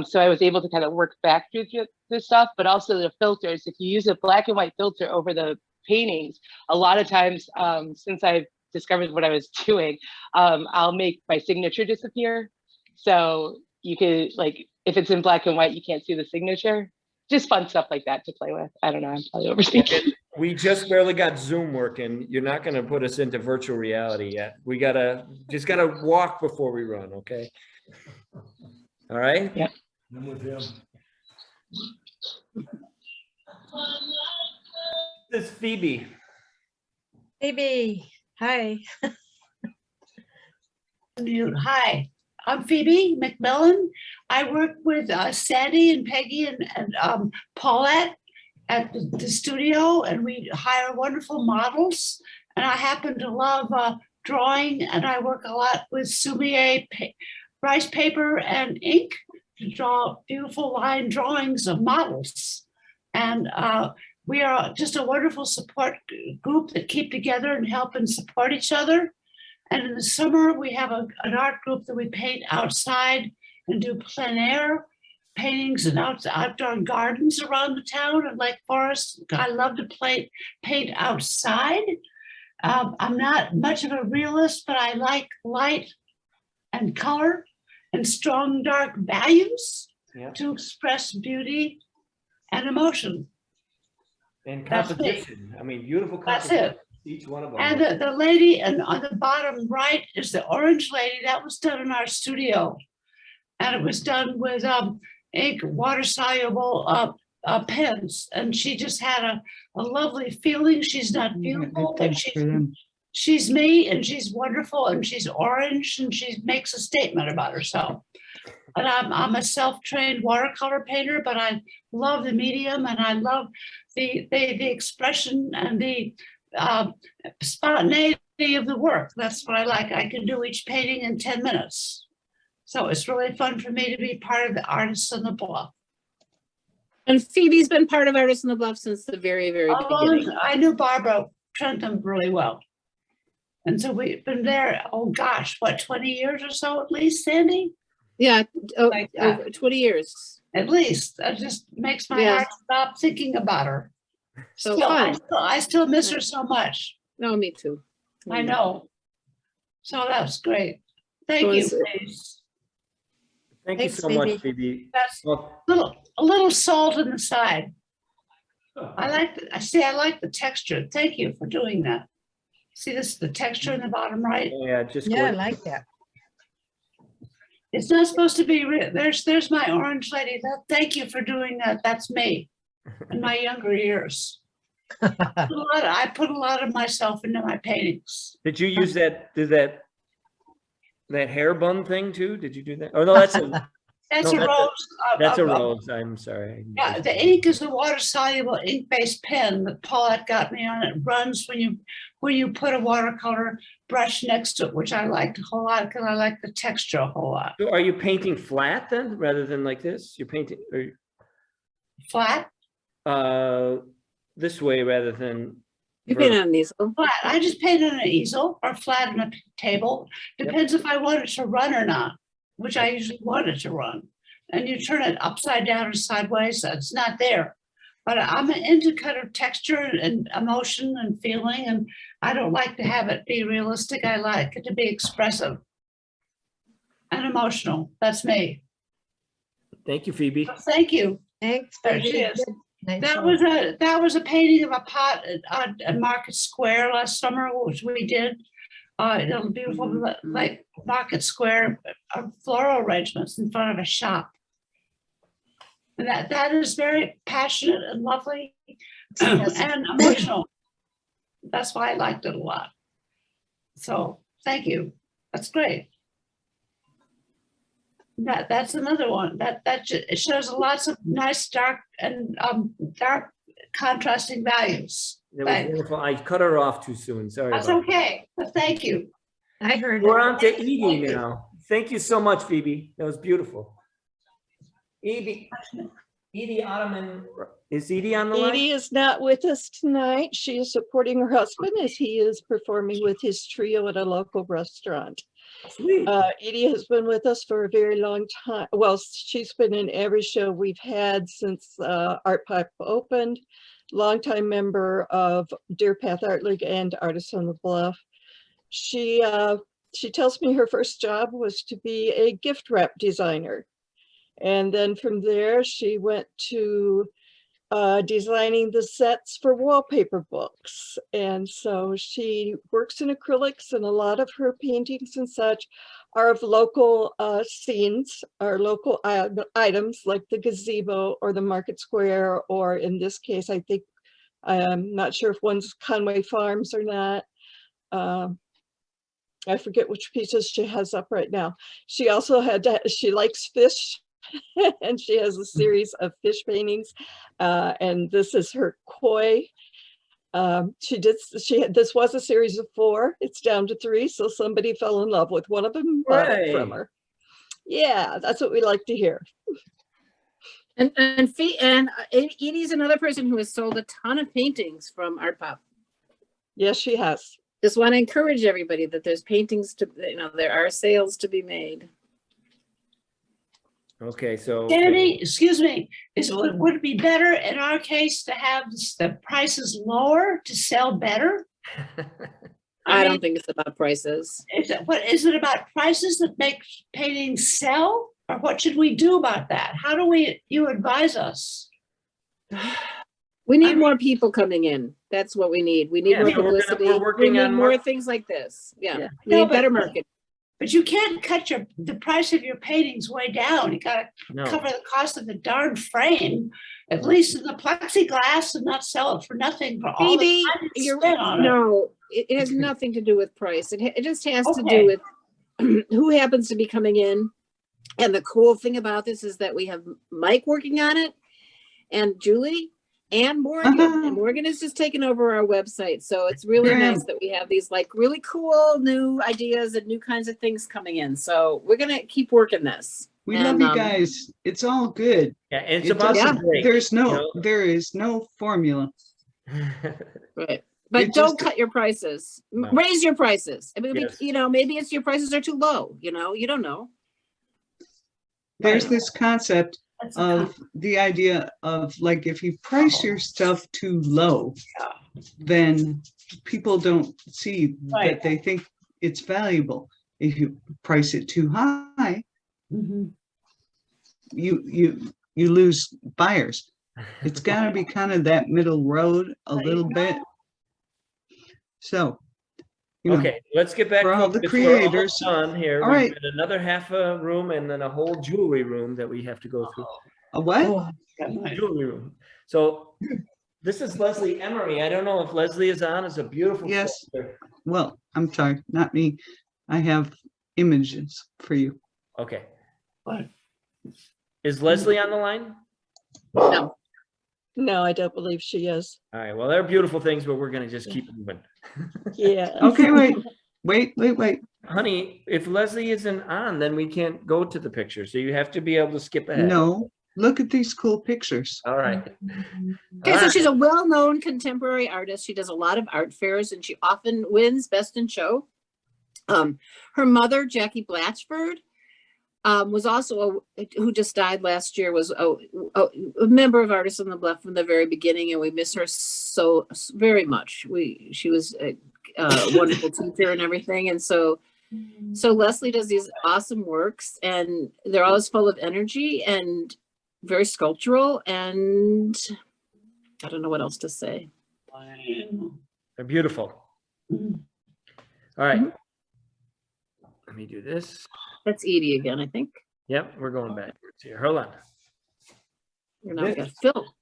So I was able to kind of work back through this stuff, but also the filters. If you use a black and white filter over the paintings, a lot of times, since I've discovered what I was doing, I'll make my signature disappear. So you could, like, if it's in black and white, you can't see the signature. Just fun stuff like that to play with. I don't know, I'm probably overthinking. We just barely got Zoom working. You're not going to put us into virtual reality yet. We just gotta walk before we run, okay? All right? Yeah. I'm with him. This is Phoebe. Phoebe, hi. Hi, I'm Phoebe McMillan. I work with Sandy and Peggy and Paulette at the studio, and we hire wonderful models. And I happen to love drawing, and I work a lot with Soumier rice paper and ink to draw beautiful line drawings of models. And we are just a wonderful support group that keep together and help and support each other. And in the summer, we have an art group that we paint outside and do plein air paintings and outdoor gardens around the town and Lake Forest. I love to paint outside. I'm not much of a realist, but I like light and color and strong dark values to express beauty and emotion. And That's composition. I mean, beautiful That's composition. it. Each one of them. And the lady and on the bottom right is the orange lady. That was done in our studio. And it was done with ink, water soluble pens. And she just had a lovely feeling. She's not beautiful, but she's me, and she's wonderful, and she's orange, and she makes a statement about herself. And I'm a self-trained watercolor painter, but I love the medium and I love the expression and the spontaneity of the work. That's what I like. I can do each painting in 10 minutes. So it's really fun for me to be part of the Artists on the Bluff. And Phoebe's been part of Artists on the Bluff since the very, very beginning. I knew Barbara Trentham really well. And so we've been there, oh gosh, what, 20 years or so at least, Sandy? Yeah, Like that. over 20 years. At least. That just makes my Yeah. heart stop thinking about her. So Still, fun. I still miss her so much. No, me too. I know. So that's great. Thank So you. is it- Paige. Thank you Thanks, so much, Phoebe. Phoebe. That's Well, a little salt in the side. I like the texture. Thank you for doing that. See this, the texture in the bottom right? yeah, just Yeah, I go. like that. It's not supposed to be, there's my orange lady. Thank you for doing that. That's me in my younger years. I put a lot of myself into my paintings. Did you use that hair bun thing too? Did you do that? Oh no, that's a That's No, a rose. that's a rose. I'm sorry. Yeah, the ink is a water-soluble ink-based pen that Paulette got me on. It runs when you put a watercolor brush next to it, which I liked a whole lot because I like the texture a whole lot. So are you painting flat then, rather than like this? You're painting Flat? This way rather than. You paint on these. Flat. I just paint on an easel or flat on a table. Depends if I want it to run or not, which I usually want it to run. And you turn it upside down or sideways, so it's not there. But I'm into kind of texture and emotion and feeling, and I don't like to have it be realistic. I like it to be expressive and emotional. That's me. Thank you, Phoebe. Thank you. Thanks. There she Phoebe. is. Nice That one. was a painting of a pot at Market Square last summer, which we did. A beautiful like Market Square floral arrangements in front of a shop. And that is very passionate and lovely and emotional. That's why I liked it a lot. So thank you. That's great. That's another one it shows lots of nice dark and dark contrasting values. That was wonderful. I cut her off too soon. Sorry. That's about okay. But thank you. I heard that. We're it. on to Edie now. Thank you so much, Phoebe. That was beautiful. Edie Ottoman. Is Edie on the line? Edie is not with us tonight. She is supporting her husband as he is performing with his trio at a local restaurant. Sweet. Edie has been with us for a very long time. Well, she's been in every show we've had since ArtPOP opened. Longtime member of Deer Path Art League and Artists on the Bluff. She tells me her first job was to be a gift wrap designer. And then from there, she went to designing the sets for wallpaper books. And so she works in acrylics, and a lot of her paintings and such are of local scenes, or local items like the gazebo or the market square, or in this case, I think, I'm not sure if one's Conway Farms or not. I forget which pieces she has up right now. She also she likes fish. And she has a series of fish paintings, and this is her koi. This was a series of 4. It's down to 3, so somebody fell in love with one of them, bought it from her. Yeah, that's what we like to hear. And Edie's another person who has sold a ton of paintings from ArtPOP. Yes, she has. Just want to encourage everybody that there's paintings there are sales to be made. Okay, so. Sandy, excuse me, would it be better in our case to have the prices lower to sell better? I don't think it's about prices. Is it about prices that make paintings sell? Or what should we do about that? How do you advise us? We need more people coming in. That's what we need. We need more publicity. We're working we need on more things like this. Yeah. Yeah. We need better marketing. But you can't cut the price of your paintings way down. You gotta cover the cost of the darn frame, at least in the plexiglass, and not sell it for nothing for all the time you spent on it. No, it has nothing to do with price. It just has to do with who happens to be coming in And the cool thing about this is that we have Mike working on it, and Julie, and Morgan. And Morgan is just taking over our website. So it's really Great. nice that we have these like really cool new ideas and new kinds of things coming in. So we're gonna keep working this. We And, love you guys. It's all good. Yeah, and it's It about doesn't- the break. There's no, you know? there is no formula. Right. But It don't just- cut your prices. No. Raise your prices. I mean, Yes. you know, maybe it's your prices are too low, you know, you don't know. There's this concept That's a of the idea of like, if you price your stuff too low, then people don't see Right. that they think it's valuable. If you price it too high, Mhm. you lose buyers. It's gotta be kind of that middle road a There you little bit. So, you know, Okay, let's get back for to all the this. We're almost creators. done here. All We've right. got another half a room and then a whole jewelry room that we have to go through. a what? Oh, got mine. Jewelry room. So this is Leslie Emery. I don't know if Leslie is on. It's a beautiful. Yes. folder. Well, I'm sorry, not me. I have images for you. Okay. What? Is Leslie on the line? No. No, I don't believe she is. All right. Well, they're beautiful things, but we're gonna just keep moving. Yeah. Okay, wait. Honey, if Leslie isn't on, then we can't go to the picture. So you have to be able to skip ahead. No, look at these cool pictures. All right. Okay, All so right. she's a well-known contemporary artist. She does a lot of art fairs and she often wins Best in Show. Her mother, Jackie Blatchford, was also who just died last year, was a member of Artists on the Bluff from the very beginning, and we miss her so very much. She was a wonderful teacher and everything, and so Leslie does these awesome works, and they're always full of energy and very sculptural, and I don't know what else to say. They're beautiful. Mhm. All right. Mhm. Let me do this. That's Edie again, I think. Yep, we're going backwards here. Hold on. Now we got Phil.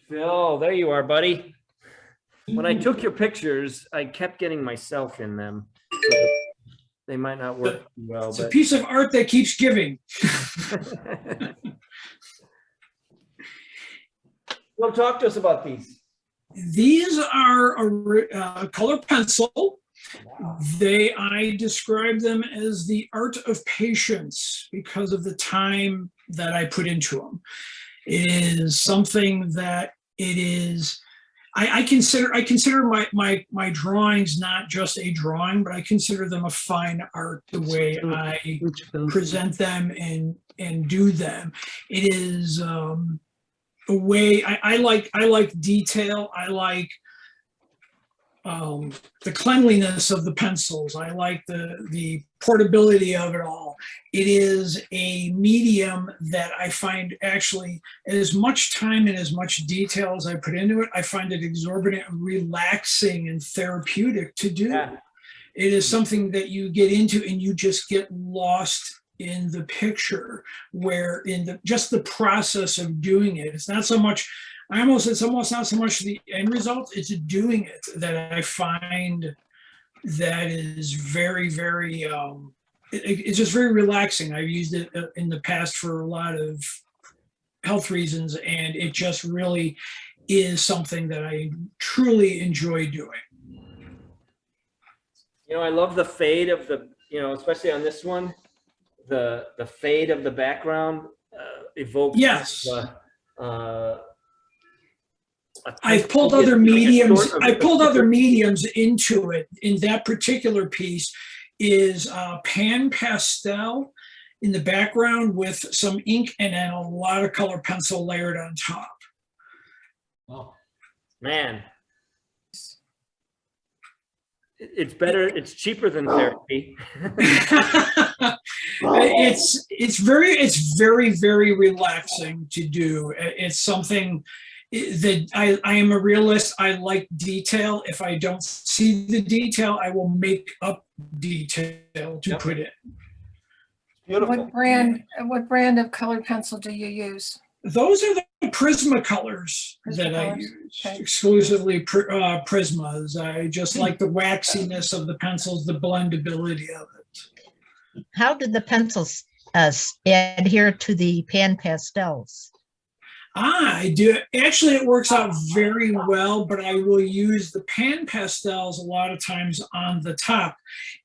Phil, there you are, buddy. When I took your pictures, I kept getting myself in them. So they might not work well, It's a but piece of art that keeps giving. Well, talk to us about these. These are a color pencil. I describe them as the art of patience because of the time that I put into them. It is something that it is. I consider my drawings not just a drawing, but I consider them a fine art the way I present them and do them. It is a way I like detail. I like the cleanliness of the pencils. I like the portability of it all. It is a medium that I find actually, as much time and as much detail as I put into it, I find it exorbitant, relaxing, and therapeutic to do. Yeah. It is something that you get into and you just get lost in the picture, where in just the process of doing it. It's not so much, it's almost not so much the end result, it's doing it that I find that is very, very, it's just very relaxing. I've used it in the past for a lot of health reasons, and it just really is something that I truly enjoy doing. You know, I love the fade of the, especially on this one, the fade of the background evokes. Yes. I I've pulled other mediums. I pulled other mediums into it. In that particular piece is pan pastel in the background with some ink and then a lot of color pencil layered on top. Oh, man. It's better. It's cheaper than therapy. It's very, very relaxing to do. It's something that I am a realist. I like detail. If I don't see the detail, I will make up detail to put in. Beautiful. What brand of colored pencil do you use? Those are the Prisma colors that I Prismacolors, use, okay. exclusively Prismas. I just like the waxiness of the pencils, the blendability of it. How did the pencils adhere to the pan pastels? I do. Actually, it works out very well, but I will use the pan pastels a lot of times on the top.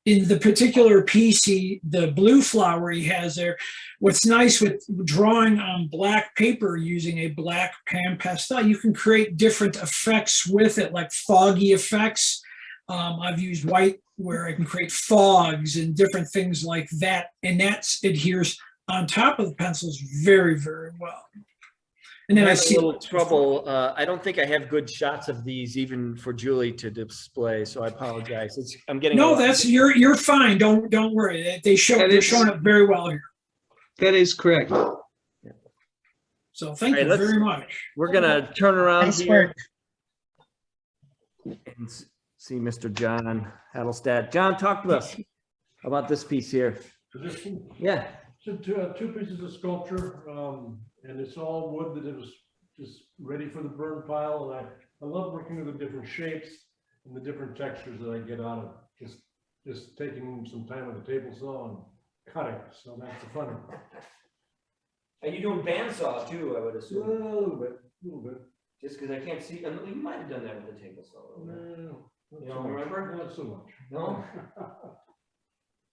In the particular piece, the blue flower he has there, what's nice with drawing on black paper using a black pan pastel, you can create different effects with it, like foggy effects. I've used white where I can create fogs and different things like that, and that adheres on top of the pencils very, very well. And then I have see a little trouble. I don't think I have good shots of these even for Julie to display, so I apologize. I'm getting no, that's you're fine. Don't worry. They're showing up very well here. That is correct. So thank you very much. We're gonna turn around Nice here work. and see Mr. John Hatlestad. John, talk to us about this piece here. This one? Yeah. So two pieces of sculpture, and it's all wood that it was just ready for the burn pile. And I love working with the different shapes and the different textures that I get out of just taking some time with the table saw and cutting. So that's the fun. And you're doing bandsaw too, I would A assume. little bit. Just because I can't see, you might have done that with the table saw. No, You don't remember? Not so much. No?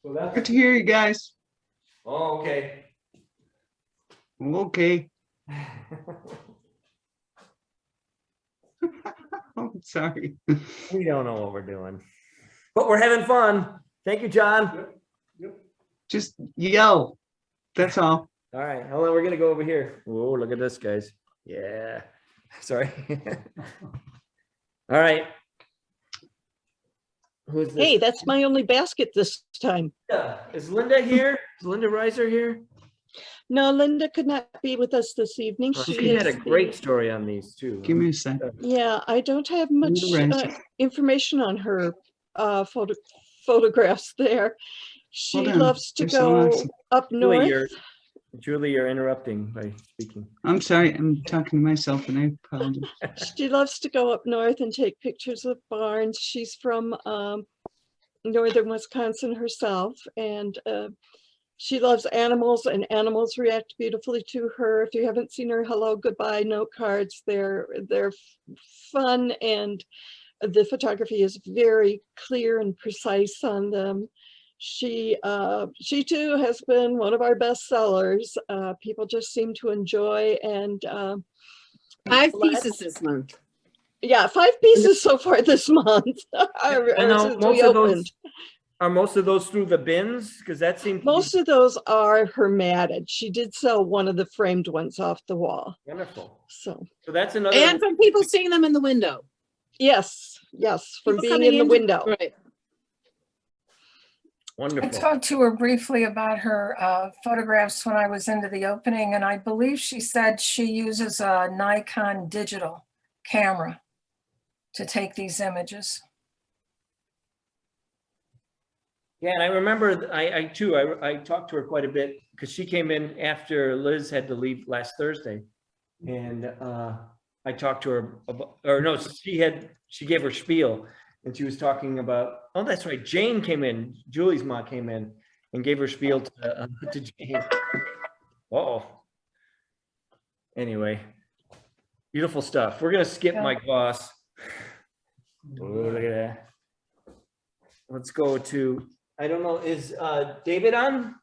So that's Good to hear you guys. Oh, okay. Okay. Oh, sorry. We don't know what we're doing, but we're having fun. Thank you, John. Yep. Just yell. That's all. All right, hold on, we're gonna go over here. Whoa, look at this, guys. Yeah, sorry. All right. Who's this? Hey, that's my only basket this time. Linda. Is Linda here? Is Linda Reiser here? No, Linda could not be with us this evening. She had a is great story on these too. Give me a sec. Yeah, I don't have much Linda information on her photographs there. She Hold on. loves to There's someone go else. up north. Julie, you're interrupting by speaking. I'm sorry. I'm talking to myself and I apologize. She loves to go up north and take pictures of barns. She's from northern Wisconsin herself, and she loves animals, and animals react beautifully to her. If you haven't seen her hello, goodbye note cards, they're fun, and the photography is very clear and precise on them. She too has been one of our best sellers. People just seem to enjoy, and 5 pieces this month. yeah, 5 pieces so far this month. I know most of those through the bins, because that seems Most of those are her matted. She did sell one of the framed ones off the wall. wonderful. So that's another. And from people seeing them in the window. yes, from People being coming in the to- window. Right. I Wonderful. talked to her briefly about her photographs when I was into the opening, and I believe she said she uses a Nikon digital camera to take these images. Yeah, and I remember I talked to her quite a bit because she came in after Liz had to leave last Thursday. And I talked to her about, or no, she gave her spiel and she was talking about, oh, that's right, Jane came in, Julie's mom came in and gave her spiel to Jane. Uh-oh. Anyway, beautiful stuff. We're gonna skip Mike Voss. Oh, look at that. Let's go to, I don't know, is David on?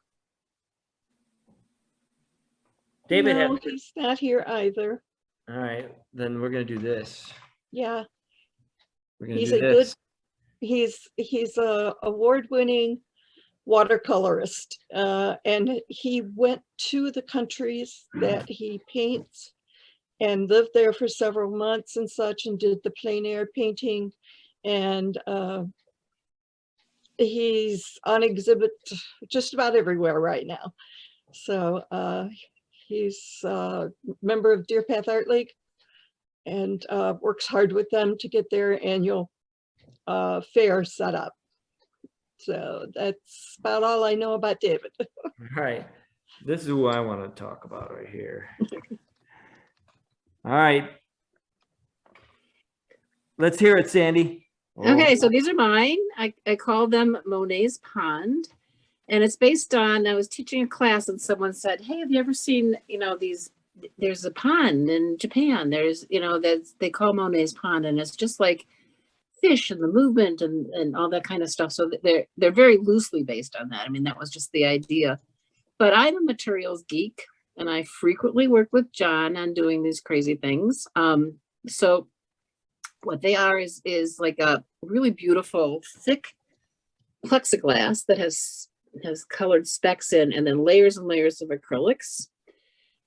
David, No, he's not here either. all right, then we're gonna do this. Yeah, We're gonna he's do a this. he's a award-winning watercolorist, and he went to the countries that he paints and lived there for several months and such, and did the plein air painting, and he's on exhibit just about everywhere right now. So he's a member of Deer Path Art League and works hard with them to get their annual fair set up. So that's about all I know about David. All right, this is who I want to talk about right here. All right. Let's hear it, Sandy. Okay, so these are mine. I call them Monet's Pond. And it's based on, I was teaching a class and someone said, hey, have you ever seen, there's a pond in Japan. There's, they call Monet's pond, and it's just like fish and the movement and all that kind of stuff. So they're very loosely based on that. I mean, that was just the idea. But I'm a materials geek, and I frequently work with John on doing these crazy things. So what they are is like a really beautiful, thick plexiglass that has colored specks in, and then layers and layers of acrylics,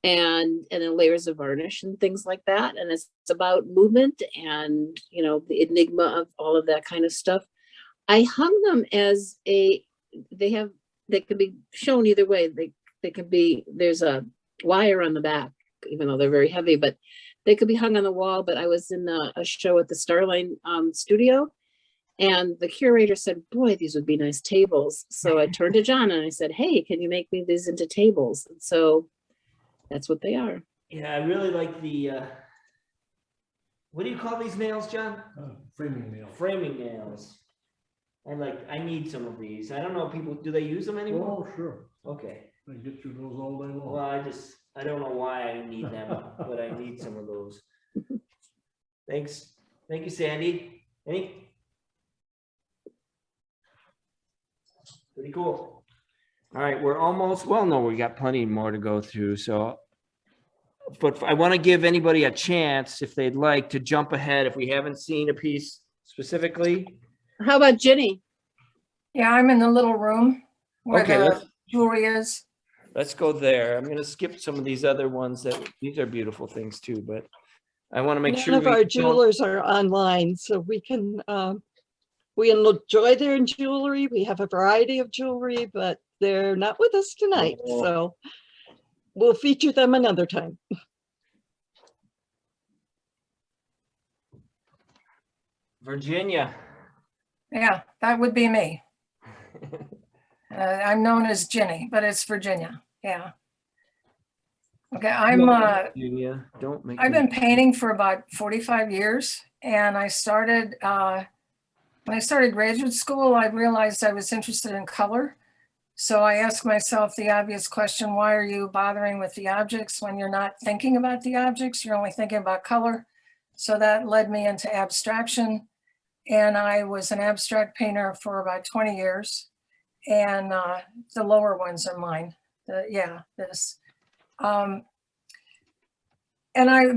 and then layers of varnish and things like that. And it's about movement and, the enigma of all of that kind of stuff. I hung them as they can be shown either way. They can be, there's a wire on the back, even though they're very heavy, but they could be hung on the wall. But I was in a show at the Starline studio, and the curator said, boy, these would be nice tables. So I turned to John and I said, hey, can you make me these into tables? And so that's what they are. Yeah, I really like the, what do you call these nails, John? Framing nail. Framing nails. I need some of these. I don't know, people, do they use them anymore? Oh, sure. Okay. I get you those all day long. Well, I don't know why I need them, but I need some of those. Thanks. Thank you, Sandy. Pretty cool. All right, we're almost, well, no, we got plenty more to go through. So, but I want to give anybody a chance, if they'd like, to jump ahead if we haven't seen a piece specifically. How about Jenny? Yeah, I'm in the little room where Okay, the jewelry is. Let's go there. I'm going to skip some of these other ones these are beautiful things too, but I want to make sure None of our jewelers are online, so we can enjoy their jewelry. We have a variety of jewelry, but they're not with us tonight, so we'll feature them another time. Virginia. Yeah, that would be me. I'm known as Jenny, but it's Virginia. Yeah. Okay, Virginia, don't make I've me- been painting for about 45 years, and I started when I started graduate school, I realized I was interested in color. So I asked myself the obvious question, why are you bothering with the objects when you're not thinking about the objects? You're only thinking about color. So that led me into abstraction. And I was an abstract painter for about 20 years. And the lower ones are mine. This. And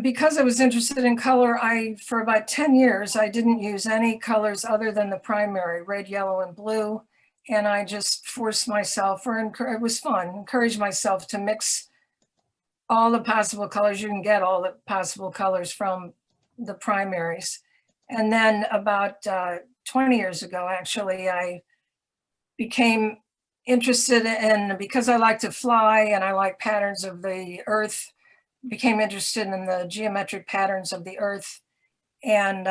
because I was interested in color, for about 10 years, I didn't use any colors other than the primary, red, yellow, and blue. And I just forced myself, it was fun, encouraged myself to mix all the possible colors. You can get all the possible colors from the primaries. And then about 20 years ago, actually, I became interested in, because I like to fly and I like patterns of the earth, became interested in the geometric patterns of the earth. And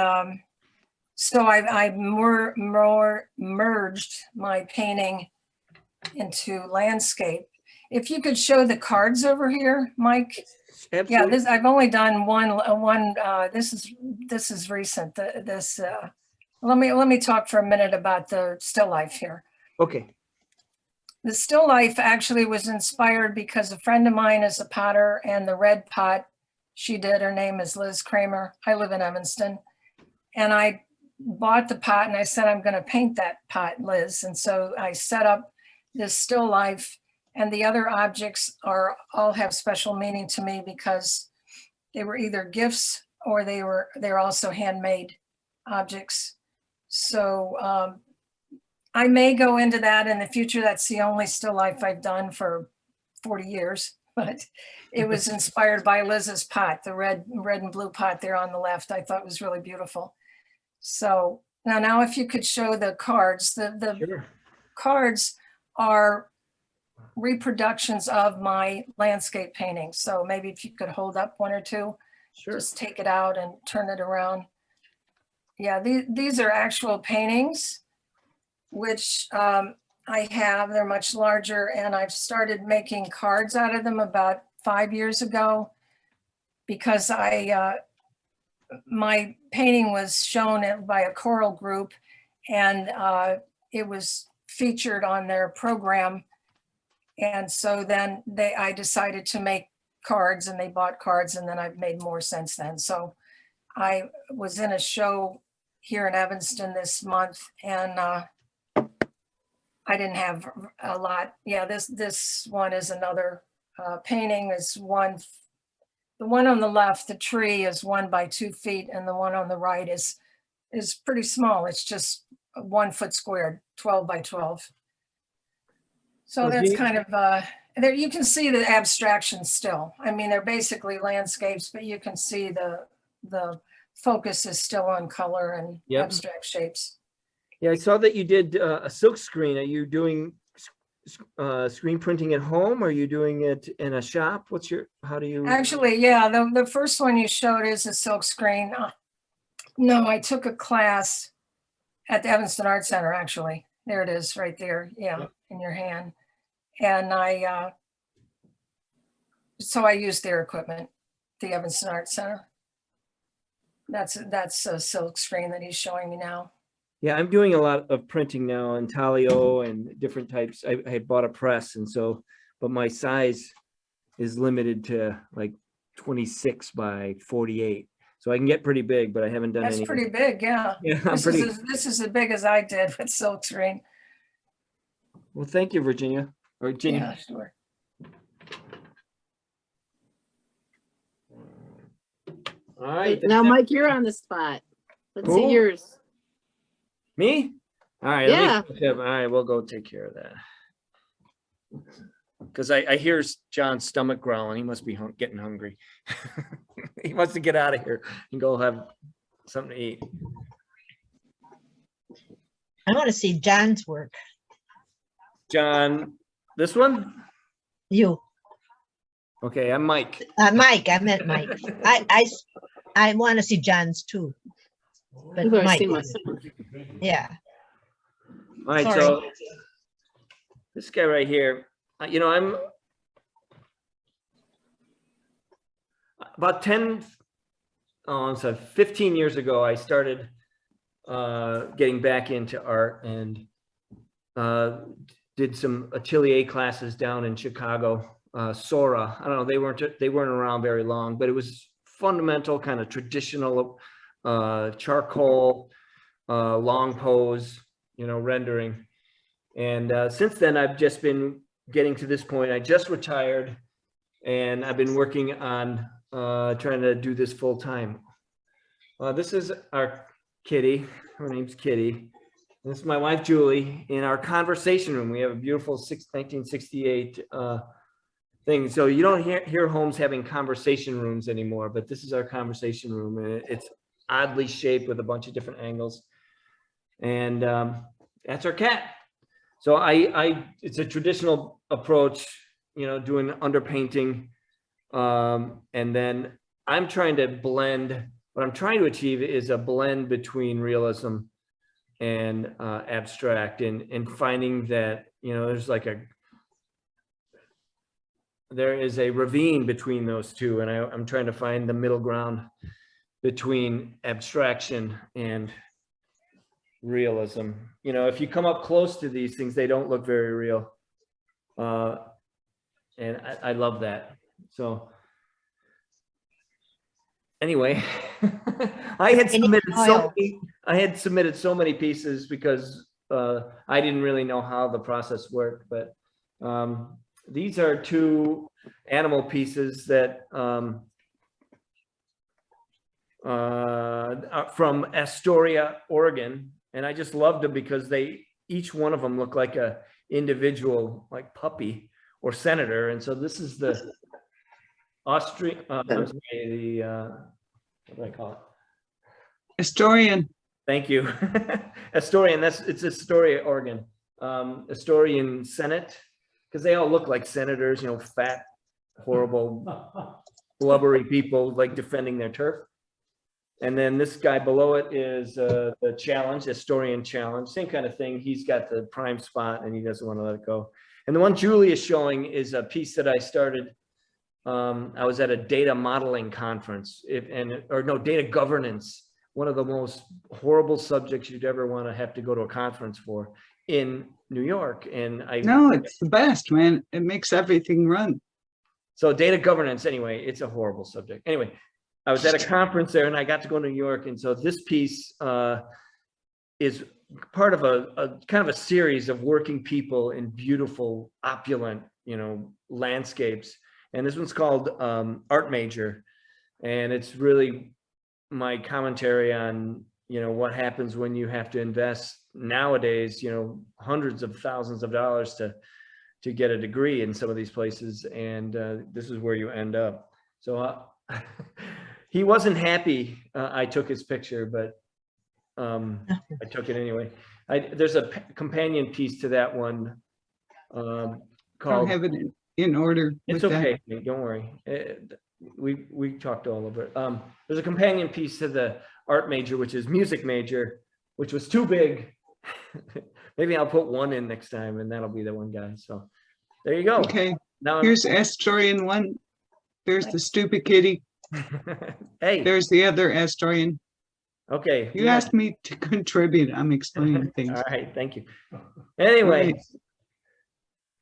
so I more merged my painting into landscape. If you could show the cards over here, Mike. Absolutely. Yeah, I've only done one. This is recent. Let me talk for a minute about the still life here. Okay. The still life actually was inspired because a friend of mine is a potter, and the red pot she did, her name is Liz Kramer. I live in Evanston. And I bought the pot and I said, I'm going to paint that pot, Liz. And so I set up this still life, and the other objects all have special meaning to me because they were either gifts or they're also handmade objects. So I may go into that in the future. That's the only still life I've done for 40 years, but it was inspired by Liz's pot, the red and blue pot there on the left. I thought was really beautiful. So now if you could show the cards, the Sure. cards are reproductions of my landscape paintings. So maybe if you could hold up one or two, Sure. just take it out and turn it around. Yeah, these are actual paintings, which I have. They're much larger, and I've started making cards out of them about 5 years ago because my painting was shown by a choral group, and it was featured on their program. And so then I decided to make cards, and they bought cards, and then I've made more since then. So I was in a show here in Evanston this month, and I didn't have a lot. Yeah, this one is another painting. Is one, the one on the left, the tree, is 1 by 2 feet, and the one on the right is pretty small. It's just 1 foot squared, 12 by 12. So that's kind of there. You can see the abstraction still. I mean, they're basically landscapes, but you can see the focus is still on color and abstract shapes. Yeah, I saw that you did a silk screen. Are you doing screen printing at home? Or are you doing it in a shop? How do you? Actually, yeah, the first one you showed is a silk screen. No, I took a class at the Evanston Art Center, actually. There it is right there. Yeah, in your hand. And so I used their equipment, the Evanston Art Center. That's a silk screen that he's showing me now. Yeah, I'm doing a lot of printing now in Talio and different types. I had bought a press, and so, but my size is limited to like 26 by 48. So I can get pretty big, but I haven't done any. That's pretty big, yeah. Yeah, this is as big as I did with silk screen. Well, thank you, Virginia. Or Ginny. Yeah, sure. All right. Now, Mike, you're on the spot. Let's see yours. Me? All right. Yeah. All right, we'll go take care of that. Because I hear John's stomach growling. He must be getting hungry. He wants to get out of here and go have something to eat. I want to see John's work. John, this one? You. Okay, I'm Mike. Mike, I meant Mike. I want to see John's too. But You've already Mike, seen my- yeah. All right, Sorry. so this guy right here, you know, I'm about 15 years ago, I started getting back into art and did some atelier classes down in Chicago. Sora, I don't know, they weren't around very long, but it was fundamental, kind of traditional charcoal, long pose, you know, rendering. And since then, I've just been getting to this point. I just retired, and I've been working on trying to do this full time. This is our Kitty. Her name's Kitty. This is my wife, Julie, in our conversation room. We have a beautiful 1968 thing. So you don't hear homes having conversation rooms anymore, but this is our conversation room, and it's oddly shaped with a bunch of different angles. And that's our cat. So it's a traditional approach, you know, doing underpainting. And then I'm trying to blend, what I'm trying to achieve is a blend between realism and abstract, and finding that, you know, there is a ravine between those two, and I'm trying to find the middle ground between abstraction and realism. You know, if you come up close to these things, they don't look very real. And I love that. So anyway, I had submitted so many pieces because I didn't really know how the process worked, but these are two animal pieces that are from Astoria, Oregon, and I just loved them because each one of them look like a individual, like puppy or senator. And so this is the Austrian, what do I call it? Historian. Thank you. Astorian, it's Astoria, Oregon. Astorian Senate, because they all look like senators, you know, fat, horrible, blubbery people like defending their turf. And then this guy below it is the challenge, Astorian challenge, same kind of thing. He's got the prime spot and he doesn't want to let it go. And the one Julie is showing is a piece that I started. I was at a data modeling conference, data governance, one of the most horrible subjects you'd ever want to have to go to a conference for in New York, and No, it's the best, man. It makes everything run. So data governance, anyway, it's a horrible subject. Anyway, I was at a conference there and I got to go to New York. And so this piece is part of a kind of a series of working people in beautiful, opulent, landscapes. And this one's called Art Major. And it's really my commentary on, what happens when you have to invest nowadays, hundreds of thousands of dollars to get a degree in some of these places, and this is where you end up. So he wasn't happy I took his picture, but I took it anyway. There's a companion piece to that one Don't called. have it in order. It's with okay, don't worry. We talked all over it. There's a companion piece to the Art Major, which is Music Major, which was too big. Maybe I'll put one in next time, and that'll be the one guy. So there you go. Okay, Now here's Astorian 1. There's the stupid kitty. Hey. There's the other Astorian. Okay. You asked me to contribute. I'm explaining things. All right, thank you. Anyway, Right.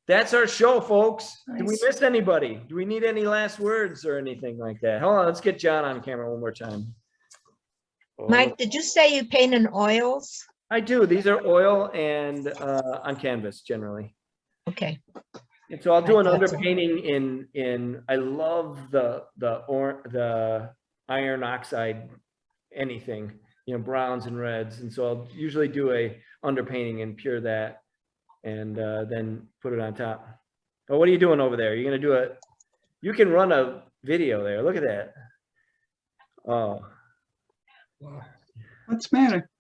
that's our show, folks. Did we Nice. miss anybody? Do we need any last words or anything like that? Hold on, let's get John on camera one more time. Mike, did you say you paint in oils? I do. These are oil and on canvas generally. Okay. And so I'll do I an thought so. underpainting in I love the iron oxide anything, browns and reds. And so I'll usually do a underpainting and pure that and then put it on top. Oh, what are you doing over there? You're gonna do it. You can run a video there. Look at that. Oh, What's the matter?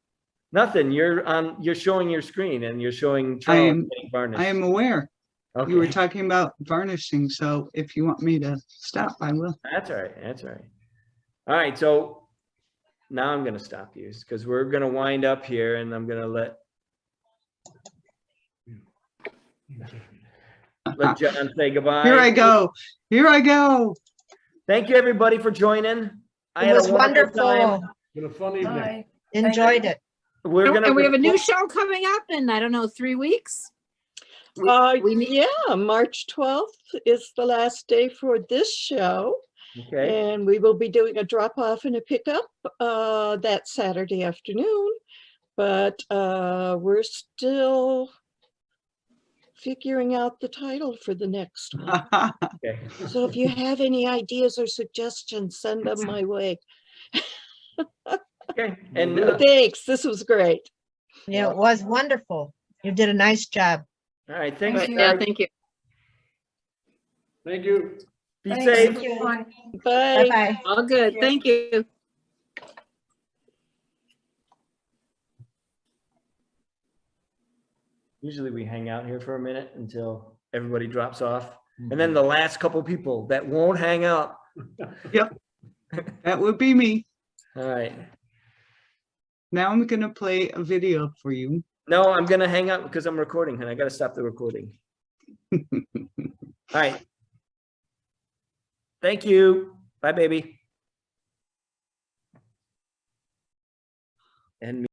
nothing. You're showing your screen and you're showing I Charles am, getting varnished. I am aware. Okay. You were talking about varnishing, so if you want me to stop, I will. That's all right. That's all right. All right. So now I'm going to stop you because we're going to wind up here and I'm going to let John say goodbye. Here I go. Here I go. Thank you, everybody, for joining. I It had a was wonderful time. wonderful. Been a fun evening. Bye. Enjoyed it. We're going And we have a new to. show coming up in, I don't know, 3 weeks. Yeah, March 12th is the last day for this show. Okay. And we will be doing a drop off and a pickup that Saturday afternoon. But we're still figuring out the title for the next one. Okay. So if you have any ideas or suggestions, send them my way. Okay. And Thanks, this was great. Yeah, it was wonderful. You did a nice job. all right. Thanks. Thank you. Yeah, guys. thank you. Thank you. Be Thanks. safe. Have fun. Bye. Bye-bye. All good. Thank you. Usually we hang out here for a minute until everybody drops off. And then the last couple people that won't hang out. Yep, that would be me. All right. Now I'm gonna play a video for you. No, I'm going to hang up because I'm recording and I got to stop the recording. All right. Thank you. Bye, baby. And